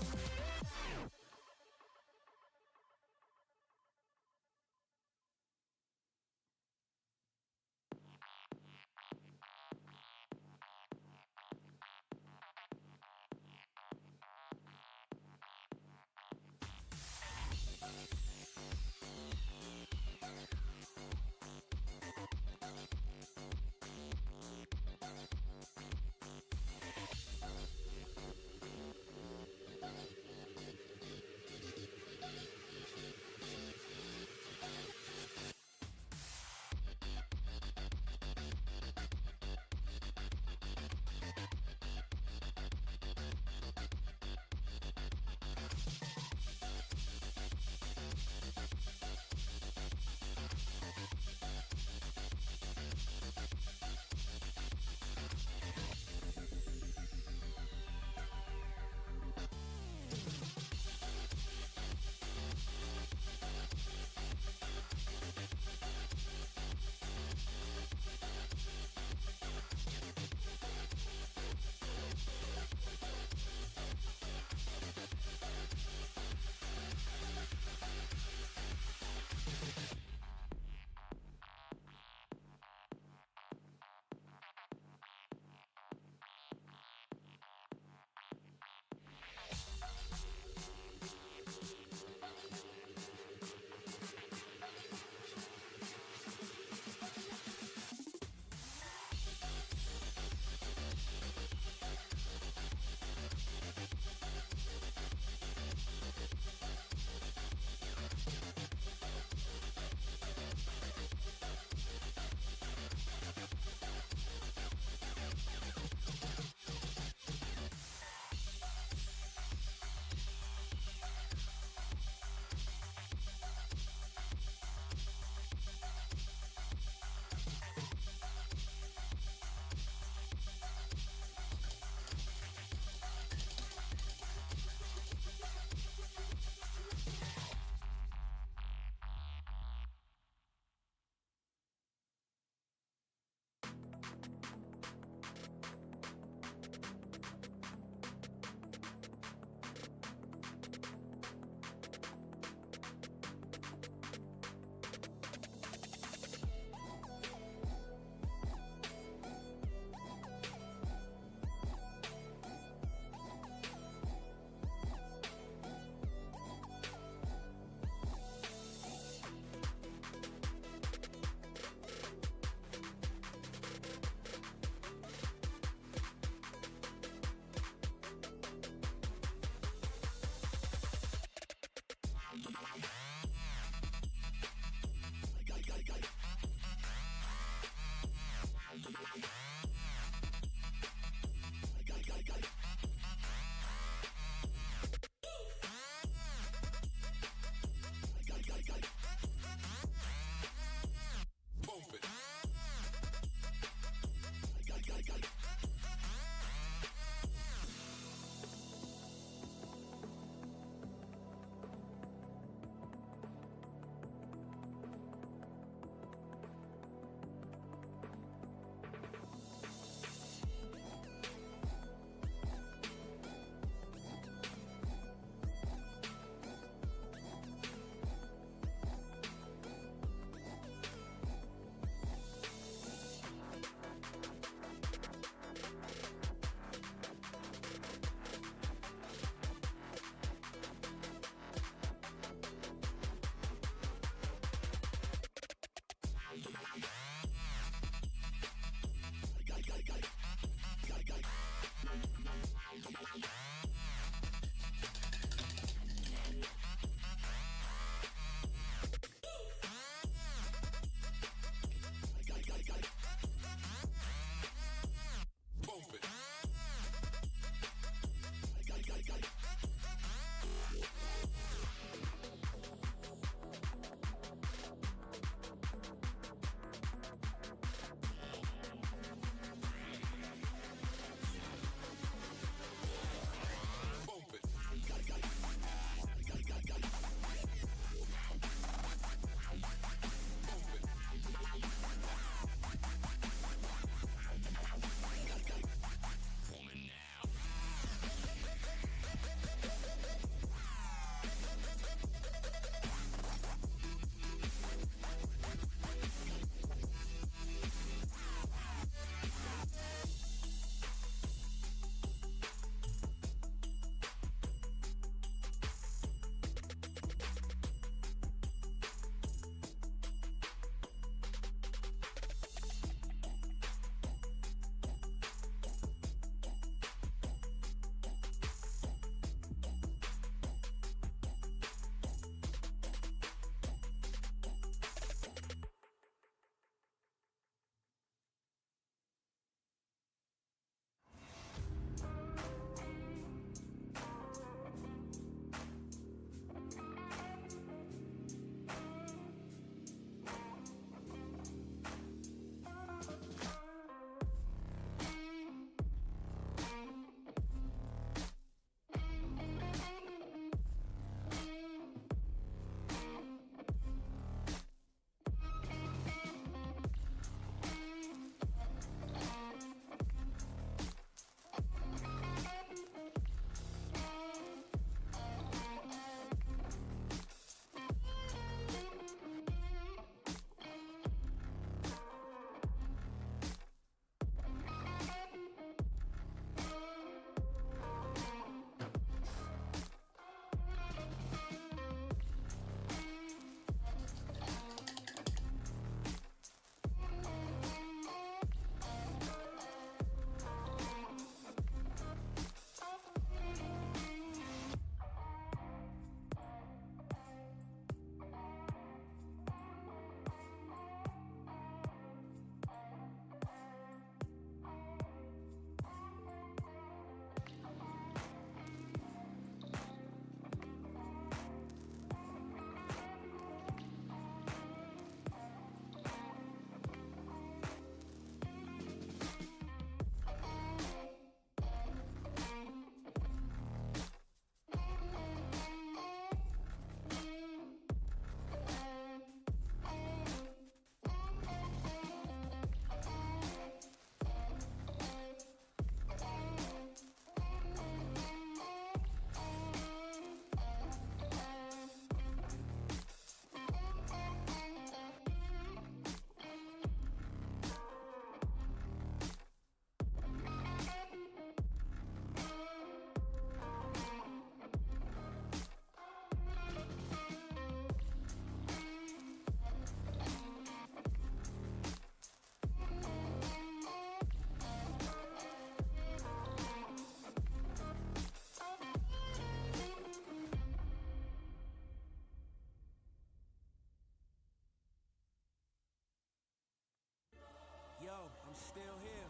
still here.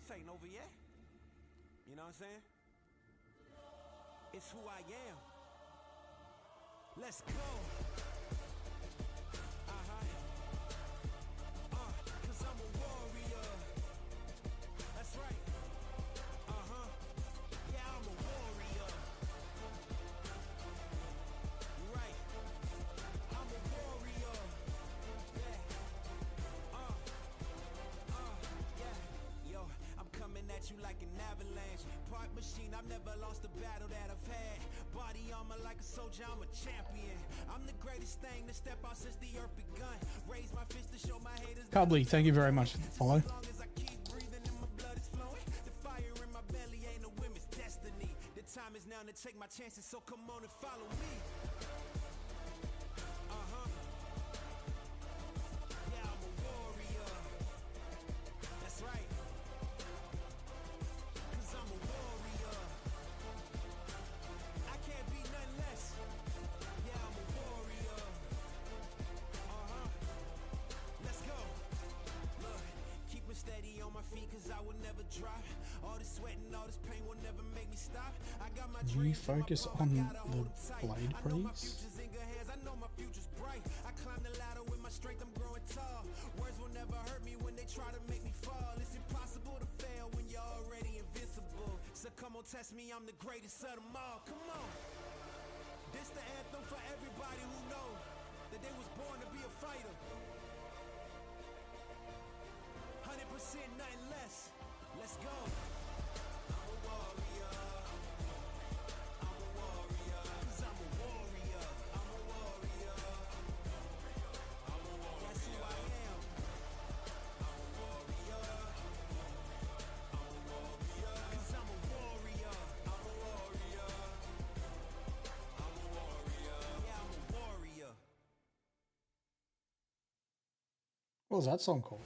This ain't over yet. You know what I'm saying? It's who I am. Let's go. Cause I'm a warrior. That's right. Yeah, I'm a warrior. Right. I'm a warrior. Yeah. Yo, I'm coming at you like an avalanche. Part machine, I've never lost a battle that I've had. Body armor like a soldier, I'm a champion. I'm the greatest thing to step out since the earth begun. Raise my fist to show my haters. Cubbly, thank you very much for the follow. As long as I keep breathing and my blood is flowing, the fire in my belly ain't a women's destiny. The time is now to take my chances, so come on and follow me. Yeah, I'm a warrior. That's right. Cause I'm a warrior. I can't be nothing less. Yeah, I'm a warrior. Let's go. Look, keep me steady on my feet cause I will never drop. All this sweat and all this pain will never make me stop. I got my Can you focus on the blade, please? I know my future's bright. I climb the ladder with my strength, I'm growing tall. Words will never hurt me when they try to make me fall. It's impossible to fail when you're already invincible. So come on, test me, I'm the greatest of them all. Come on. This the anthem for everybody who knows that they was born to be a fighter. 100% nothing less. Let's go. I'm a warrior. I'm a warrior. Cause I'm a warrior. I'm a warrior. I'm a warrior. That's who I am. I'm a warrior. I'm a warrior. Cause I'm a warrior. I'm a warrior. I'm a warrior. Yeah, I'm a warrior. What was that song called?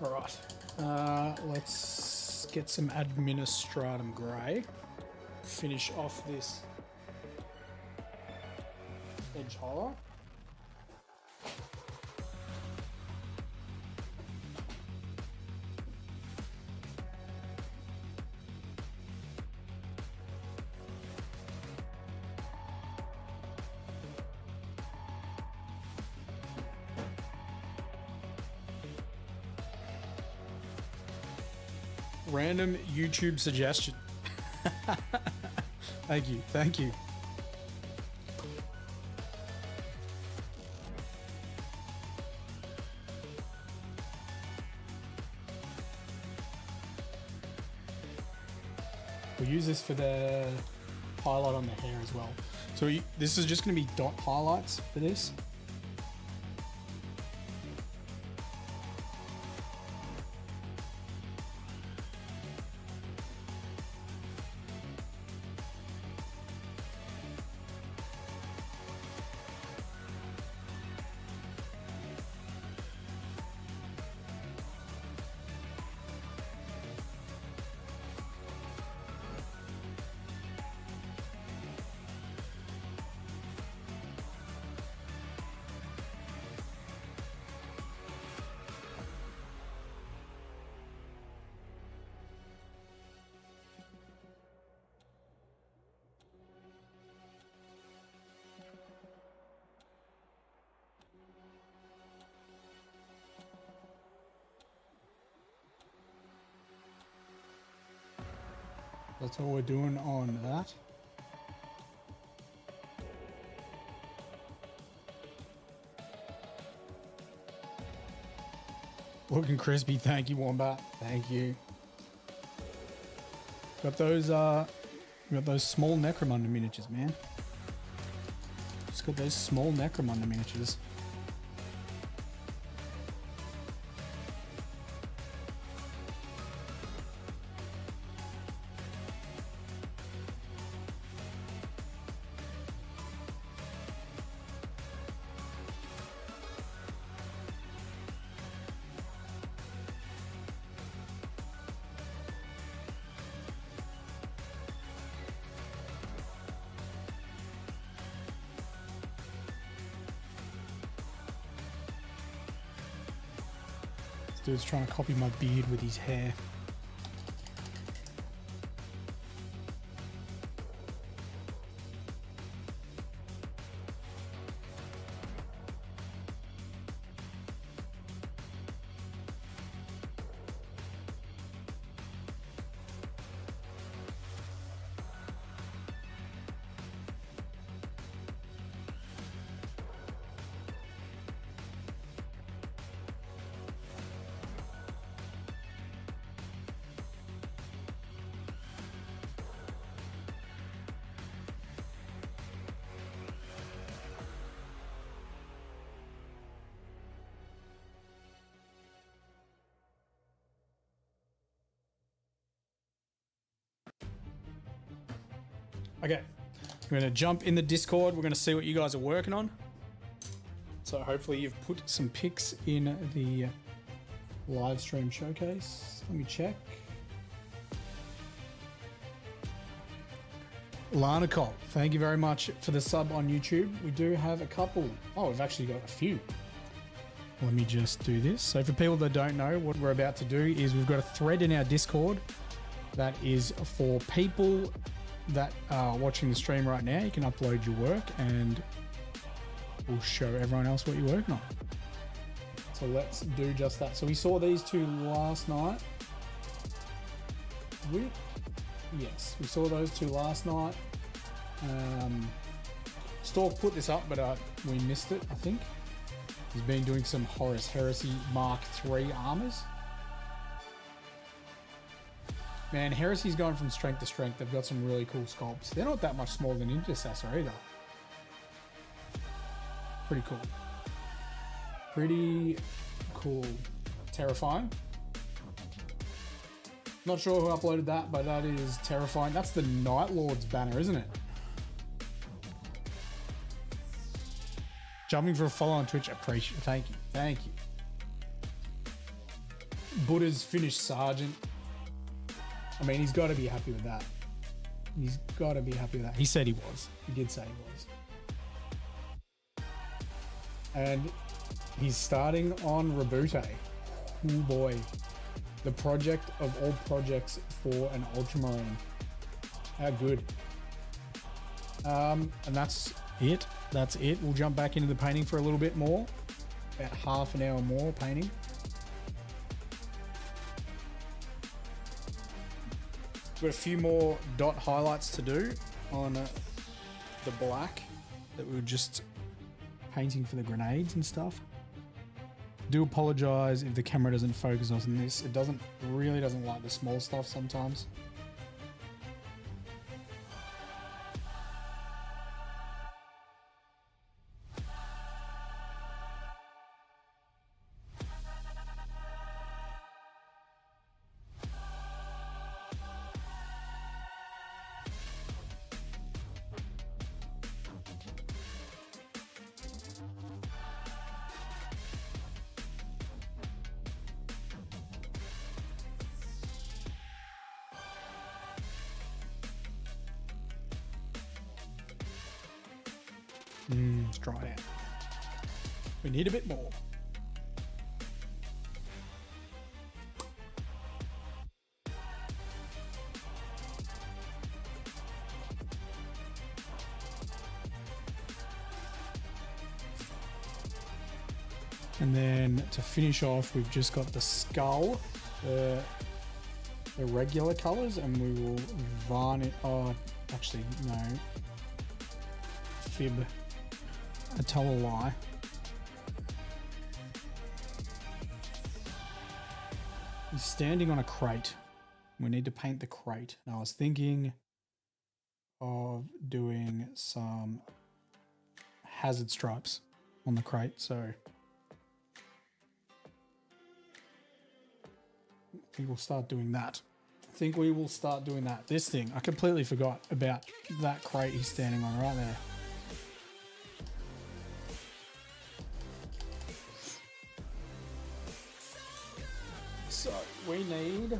All right, let's get some Administratum Grey. Finish off this Edge Horror. Random YouTube suggestion. Thank you. Thank you. We'll use this for the highlight on the hair as well. So this is just going to be dot highlights for this. That's all we're doing on that. Looking crispy. Thank you, Wombat. Thank you. Got those small Necromunda miniatures, man. Just got those small Necromunda miniatures. Dude's trying to copy my beard with his hair. Okay, we're going to jump in the Discord. We're going to see what you guys are working on. So hopefully you've put some pics in the live stream showcase. Let me check. Lana Cole, thank you very much for the sub on YouTube. We do have a couple. Oh, we've actually got a few. Let me just do this. So for people that don't know, what we're about to do is we've got a thread in our Discord that is for people that are watching the stream right now. You can upload your work and we'll show everyone else what you're working on. So let's do just that. So we saw these two last night. Yes, we saw those two last night. Stork put this up, but we missed it, I think. He's been doing some Horus Heresy Mark III armors. Man, Heresy's going from strength to strength. They've got some really cool sculpts. They're not that much smaller than Intercessor either. Pretty cool. Pretty cool. Terrifying. Not sure who uploaded that, but that is terrifying. That's the Night Lord's banner, isn't it? Jumping for a follow on Twitch. Appreciate it. Thank you. Thank you. Buddha's finished Sergeant. I mean, he's got to be happy with that. He's got to be happy with that. He said he was. He did say he was. And he's starting on Reboot. Oh boy. The project of all projects for an Ultramarine. How good. And that's it. That's it. We'll jump back into the painting for a little bit more. About half an hour more painting. Got a few more dot highlights to do on the black that we were just painting for the grenades and stuff. Do apologize if the camera doesn't focus on this. It really doesn't like the small stuff sometimes. It's dried out. We need a bit more. And then to finish off, we've just got the skull, the regular colors, and we will varnish. Oh, actually, no. Fib. I tell a lie. He's standing on a crate. We need to paint the crate. Now I was thinking of doing some hazard stripes on the crate, so I think we'll start doing that. This thing, I completely forgot about that crate he's standing on right there. So we need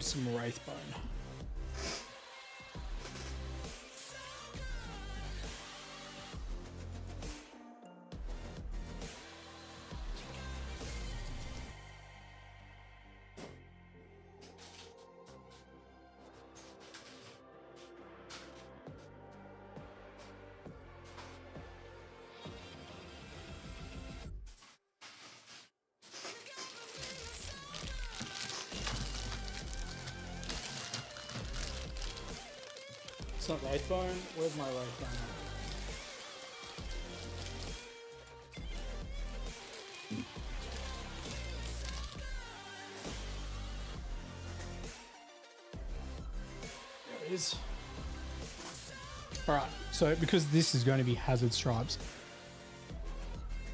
some wraithbone. It's not wraithbone. Where's my wraithbone? There it is. Alright, so because this is going to be hazard stripes,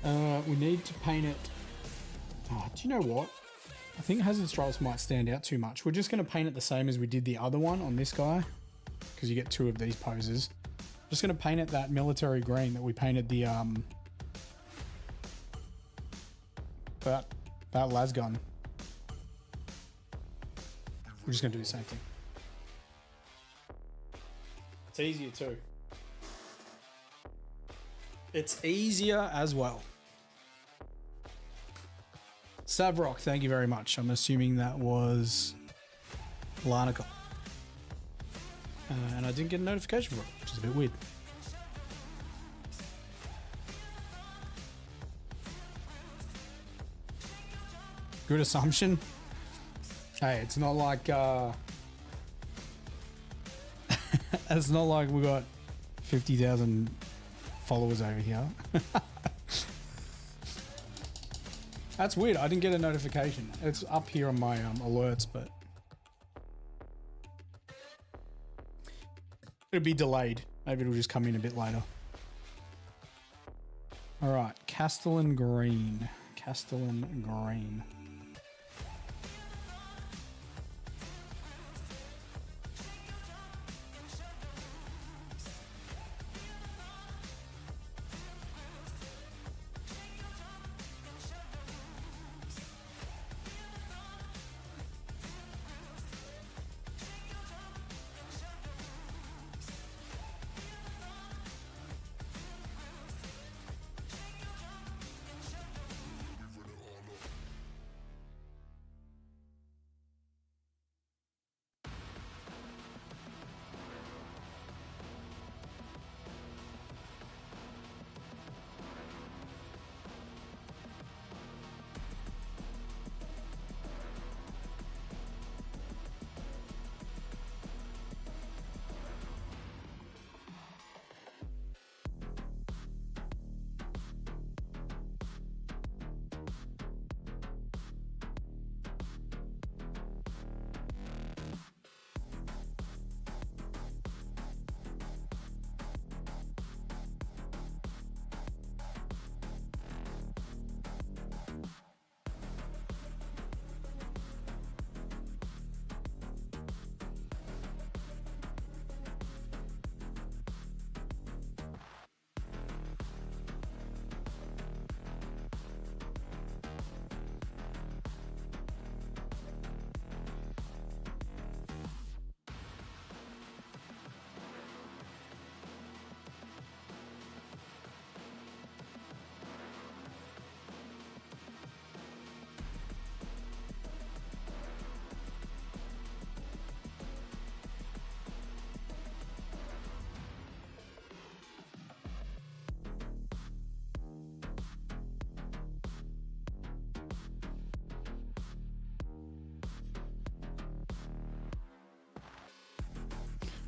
we need to paint it. Oh, do you know what? I think hazard stripes might stand out too much. We're just going to paint it the same as we did the other one on this guy, because you get two of these poses. Just going to paint it that military green that we painted the that las gun. We're just going to do the same thing. It's easier too. It's easier as well. Savrock, thank you very much. I'm assuming that was Larnacle. And I didn't get a notification for it, which is a bit weird. Good assumption. Hey, it's not like it's not like we got 50,000 followers over here. That's weird. I didn't get a notification. It's up here on my alerts, but it'll be delayed. Maybe it'll just come in a bit later. All right, Castellan Green. Castellan Green.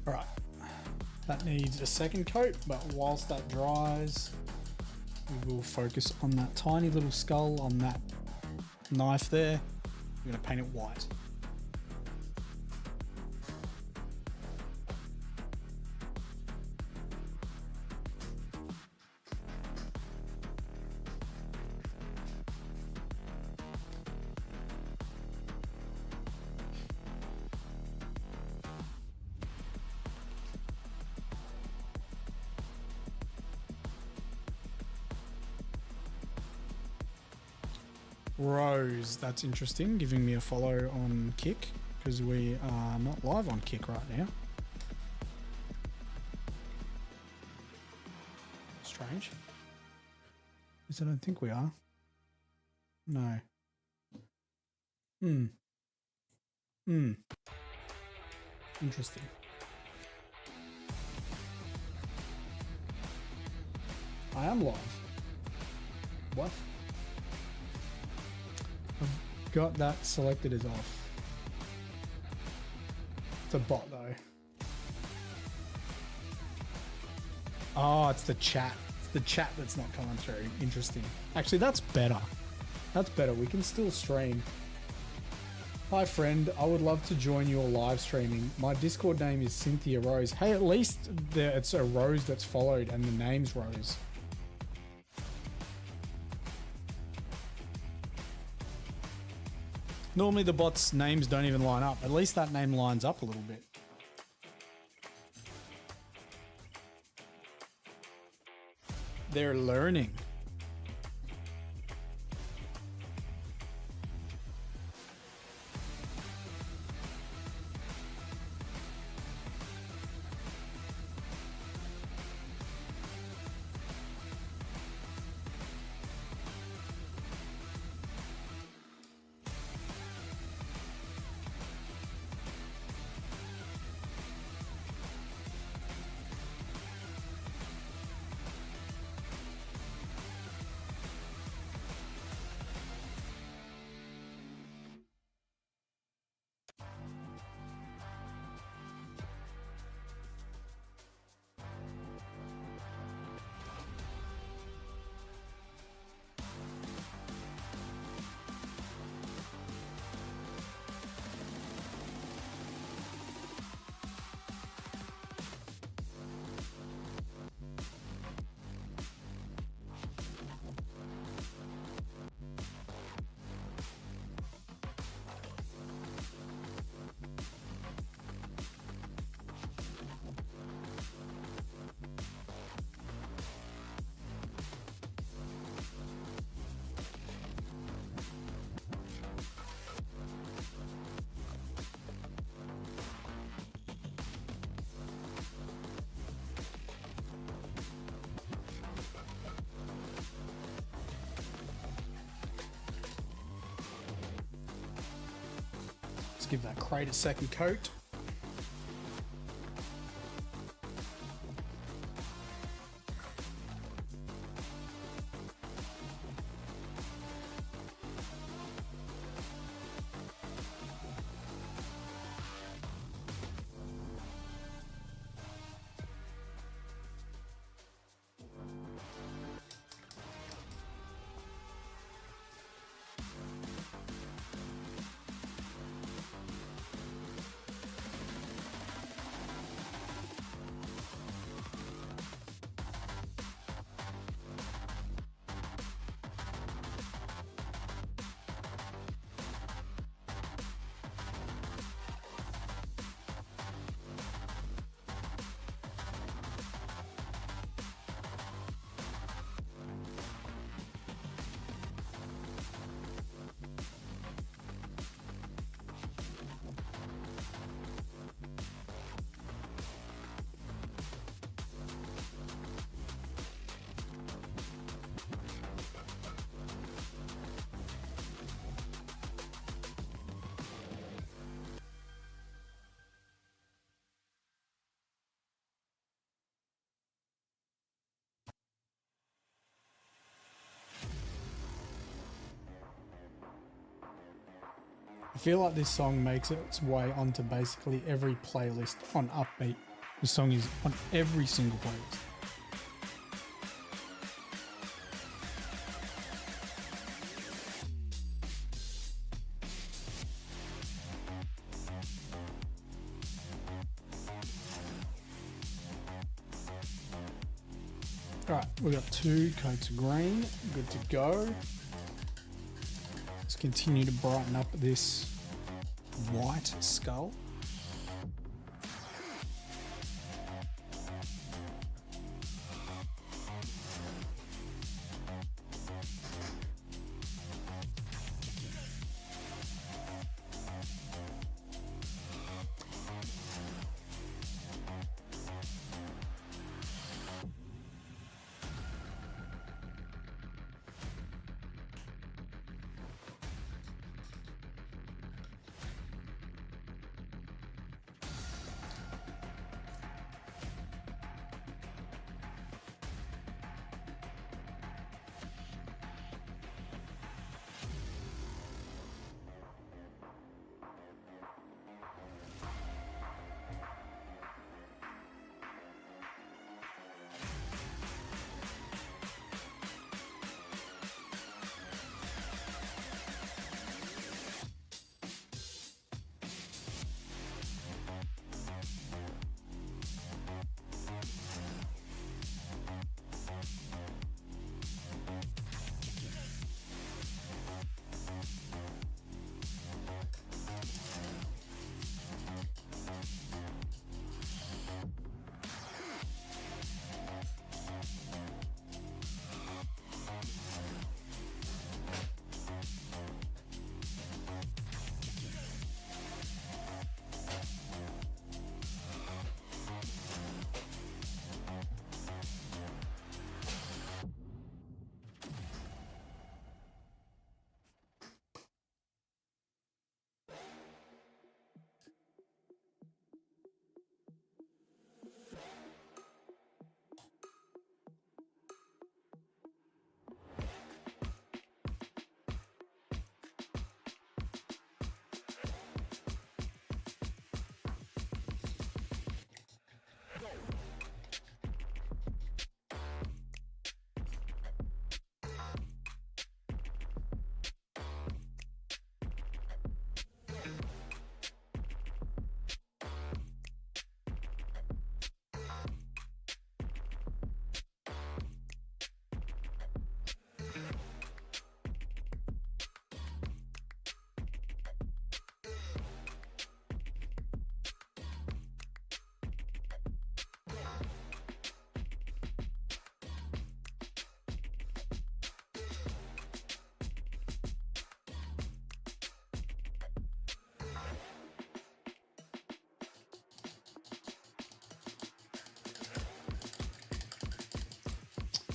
All right, that needs a second coat, but whilst that dries, we will focus on that tiny little skull on that knife there. We're gonna paint it white. Rose, that's interesting, giving me a follow on Kick, because we are not live on Kick right now. Strange. Yes, I don't think we are. No. Interesting. I am live. What? I've got that selected as off. It's a bot though. Oh, it's the chat. It's the chat that's not coming through. Interesting. Actually, that's better. That's better. We can still stream. Hi friend, I would love to join your live streaming. My Discord name is Cynthia Rose. Hey, at least it's a Rose that's followed and the name's Rose. Normally the bots' names don't even line up. At least that name lines up a little bit. They're learning. Let's give that crate a second coat. I feel like this song makes its way onto basically every playlist on Upbeat The song is on every single playlist. All right, we've got 2 coats of green, good to go. Let's continue to brighten up this white skull.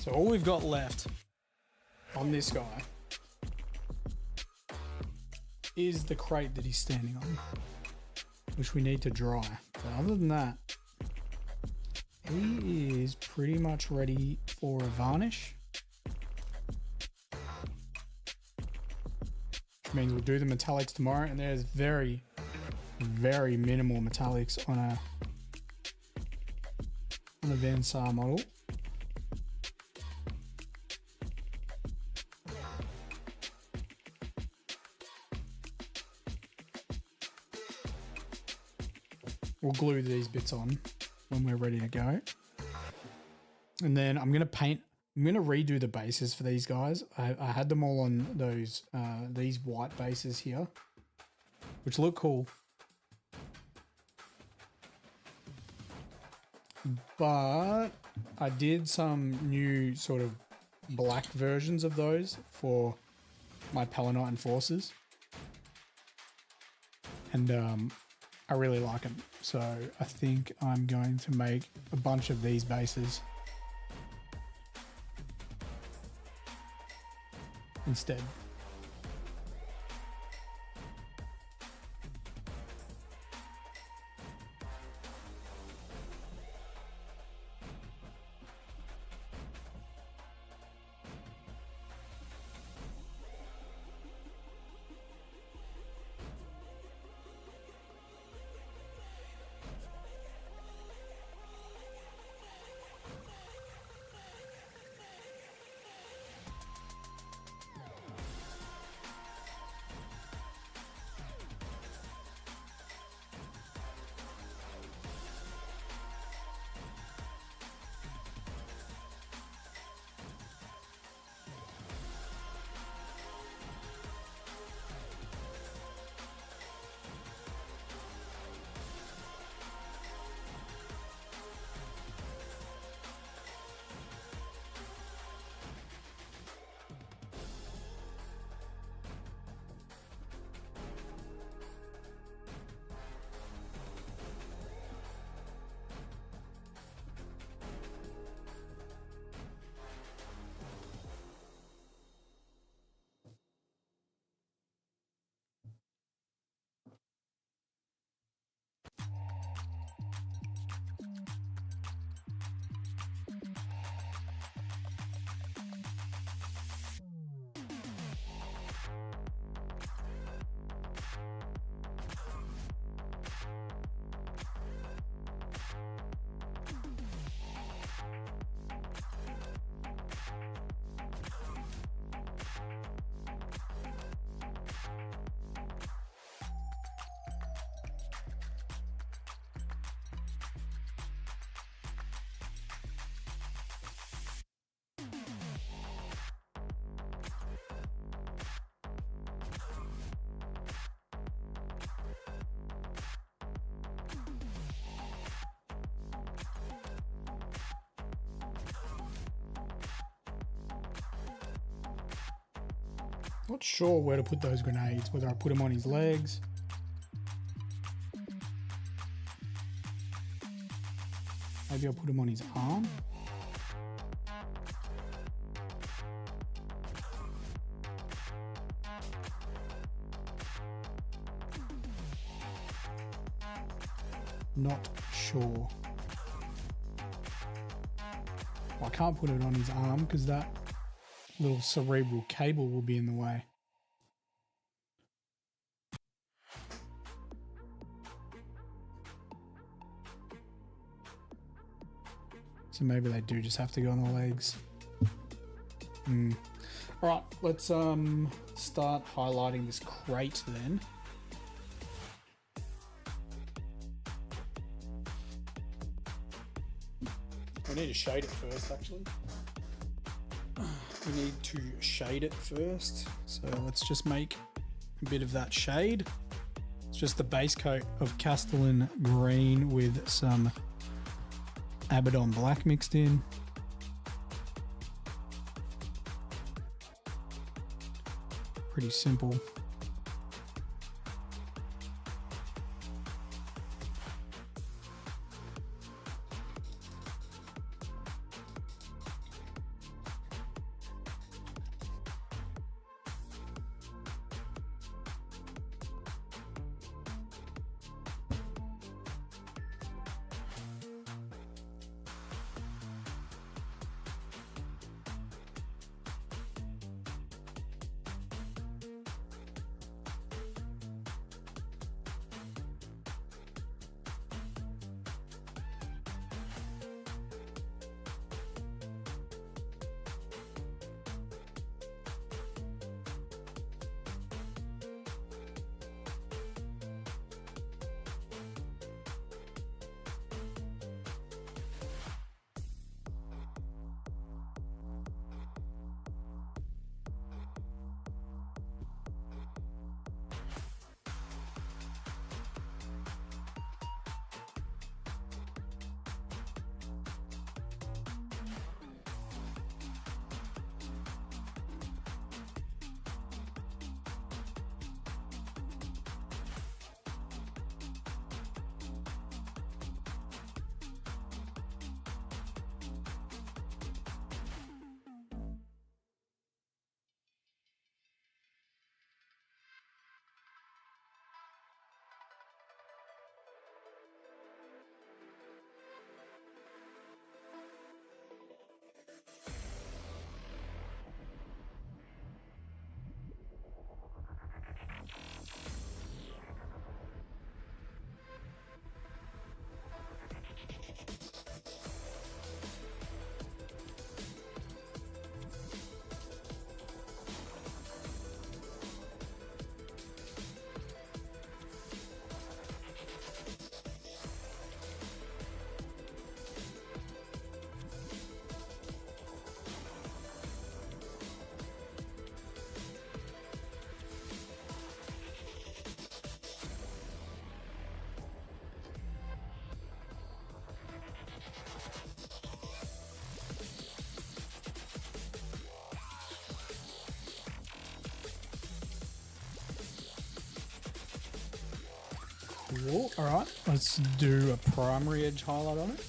So all we've got left on this guy is the crate that he's standing on, which we need to dry. But other than that, he is pretty much ready for a varnish. Which means we'll do the metallics tomorrow, and there's very, very minimal metallics on a Van Saar model. We'll glue these bits on when we're ready to go. And then I'm going to paint, I'm going to redo the bases for these guys. I had them all on those, these white bases here, which look cool. But I did some new sort of black versions of those for my Palanite Enforcers. And I really like them. So I think I'm going to make a bunch of these bases instead. Not sure where to put those grenades, whether I put them on his legs. Maybe I'll put them on his arm. Not sure. Well, I can't put it on his arm because that little cerebral cable will be in the way. So maybe they do just have to go on the legs. All right, let's start highlighting this crate then. We need to shade it first, actually. We need to shade it first. So let's just make a bit of that shade. It's just the base coat of Castellan green with some Abaddon black mixed in. Pretty simple. Cool. All right, let's do a primary edge highlight on it.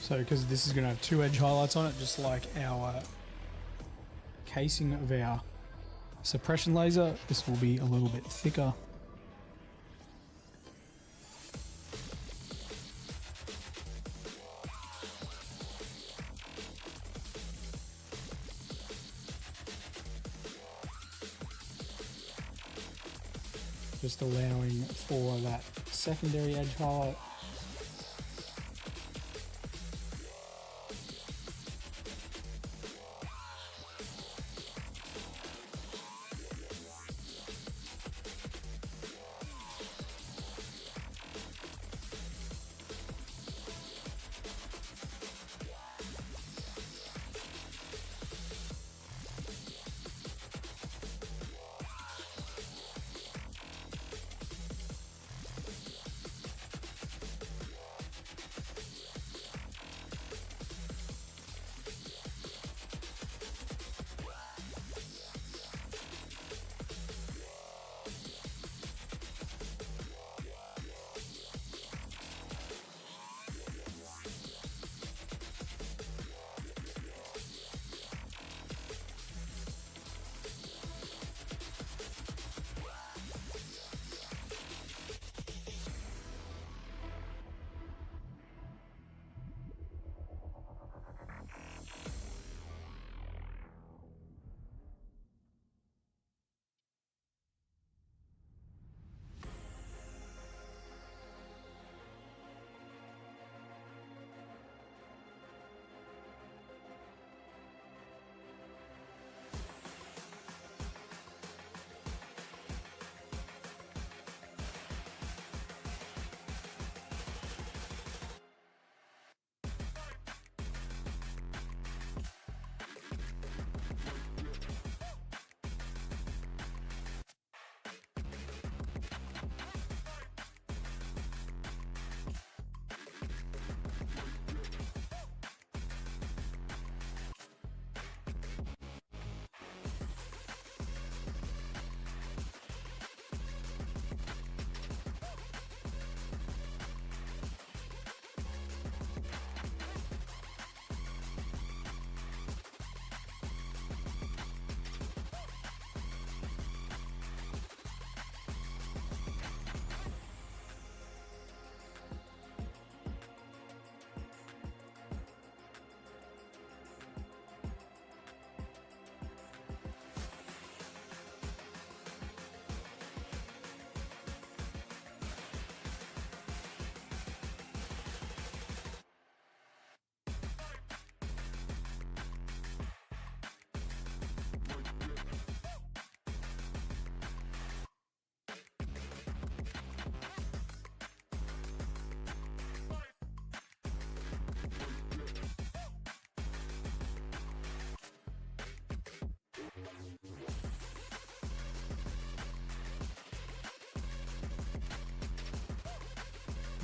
So because this is going to have two edge highlights on it, just like our casing of our suppression laser, this will be a little bit thicker. just allowing for that secondary edge highlight.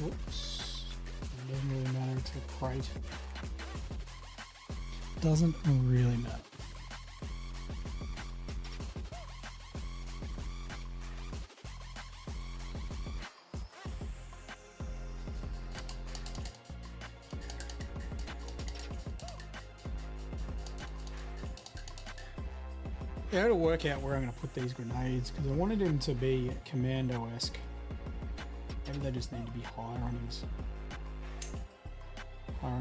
Whoops. It doesn't really matter to crate. Doesn't really matter. Yeah, I had to work out where I'm going to put these grenades because I wanted him to be Commando-esque. Maybe they just need to be higher on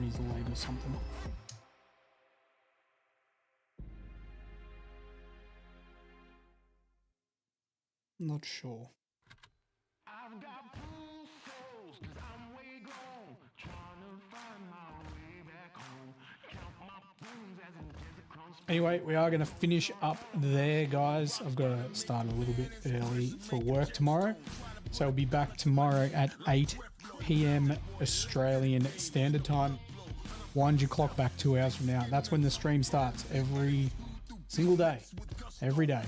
his leg or something. Not sure. I've got blue souls, 'cause I'm way gone, trying to find my way back home. Count my boons as in desert crumbs. Anyway, we are going to finish up there, guys. I've got to start a little bit early for work tomorrow. So I'll be back tomorrow at 8 p.m. Australian Standard Time. Wind your clock back 2 hours from now. That's when the stream starts every single day. Every day.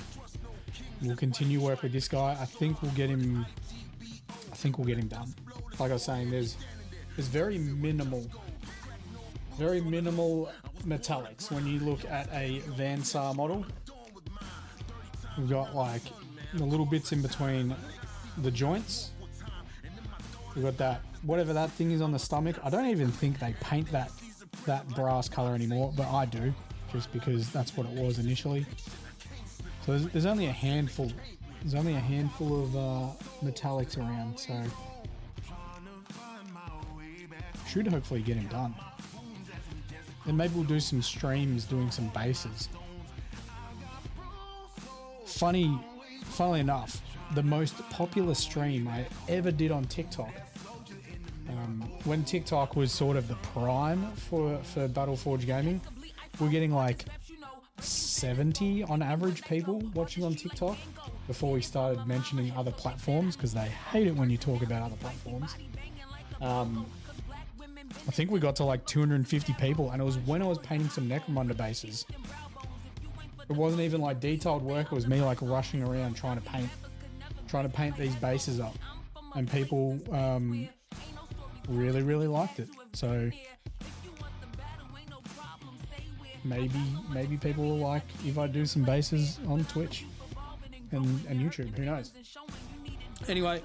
We'll continue work with this guy. I think we'll get him done. Like I was saying, there's very minimal metallics when you look at a Van Saar model. We've got like the little bits in between the joints. We've got that, whatever that thing is on the stomach. I don't even think they paint that brass color anymore, but I do, just because that's what it was initially. So there's only a handful. There's only a handful of metallics around, so should hopefully get him done. Then maybe we'll do some streams doing some bases. Funnily enough, the most popular stream I ever did on TikTok. When TikTok was sort of the prime for Battleforge gaming, we're getting like 70 on average people watching on TikTok before we started mentioning other platforms because they hate it when you talk about other platforms. I think we got to like 250 people, and it was when I was painting some Necromunda bases. It wasn't even like detailed work, it was me like rushing around trying to paint these bases up, and people really liked it. So maybe people will like if I do some bases on Twitch and YouTube, who knows. Anyway,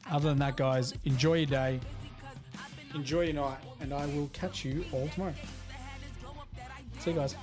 other than that, guys, enjoy your day, enjoy your night, and I will catch you all tomorrow. See you guys.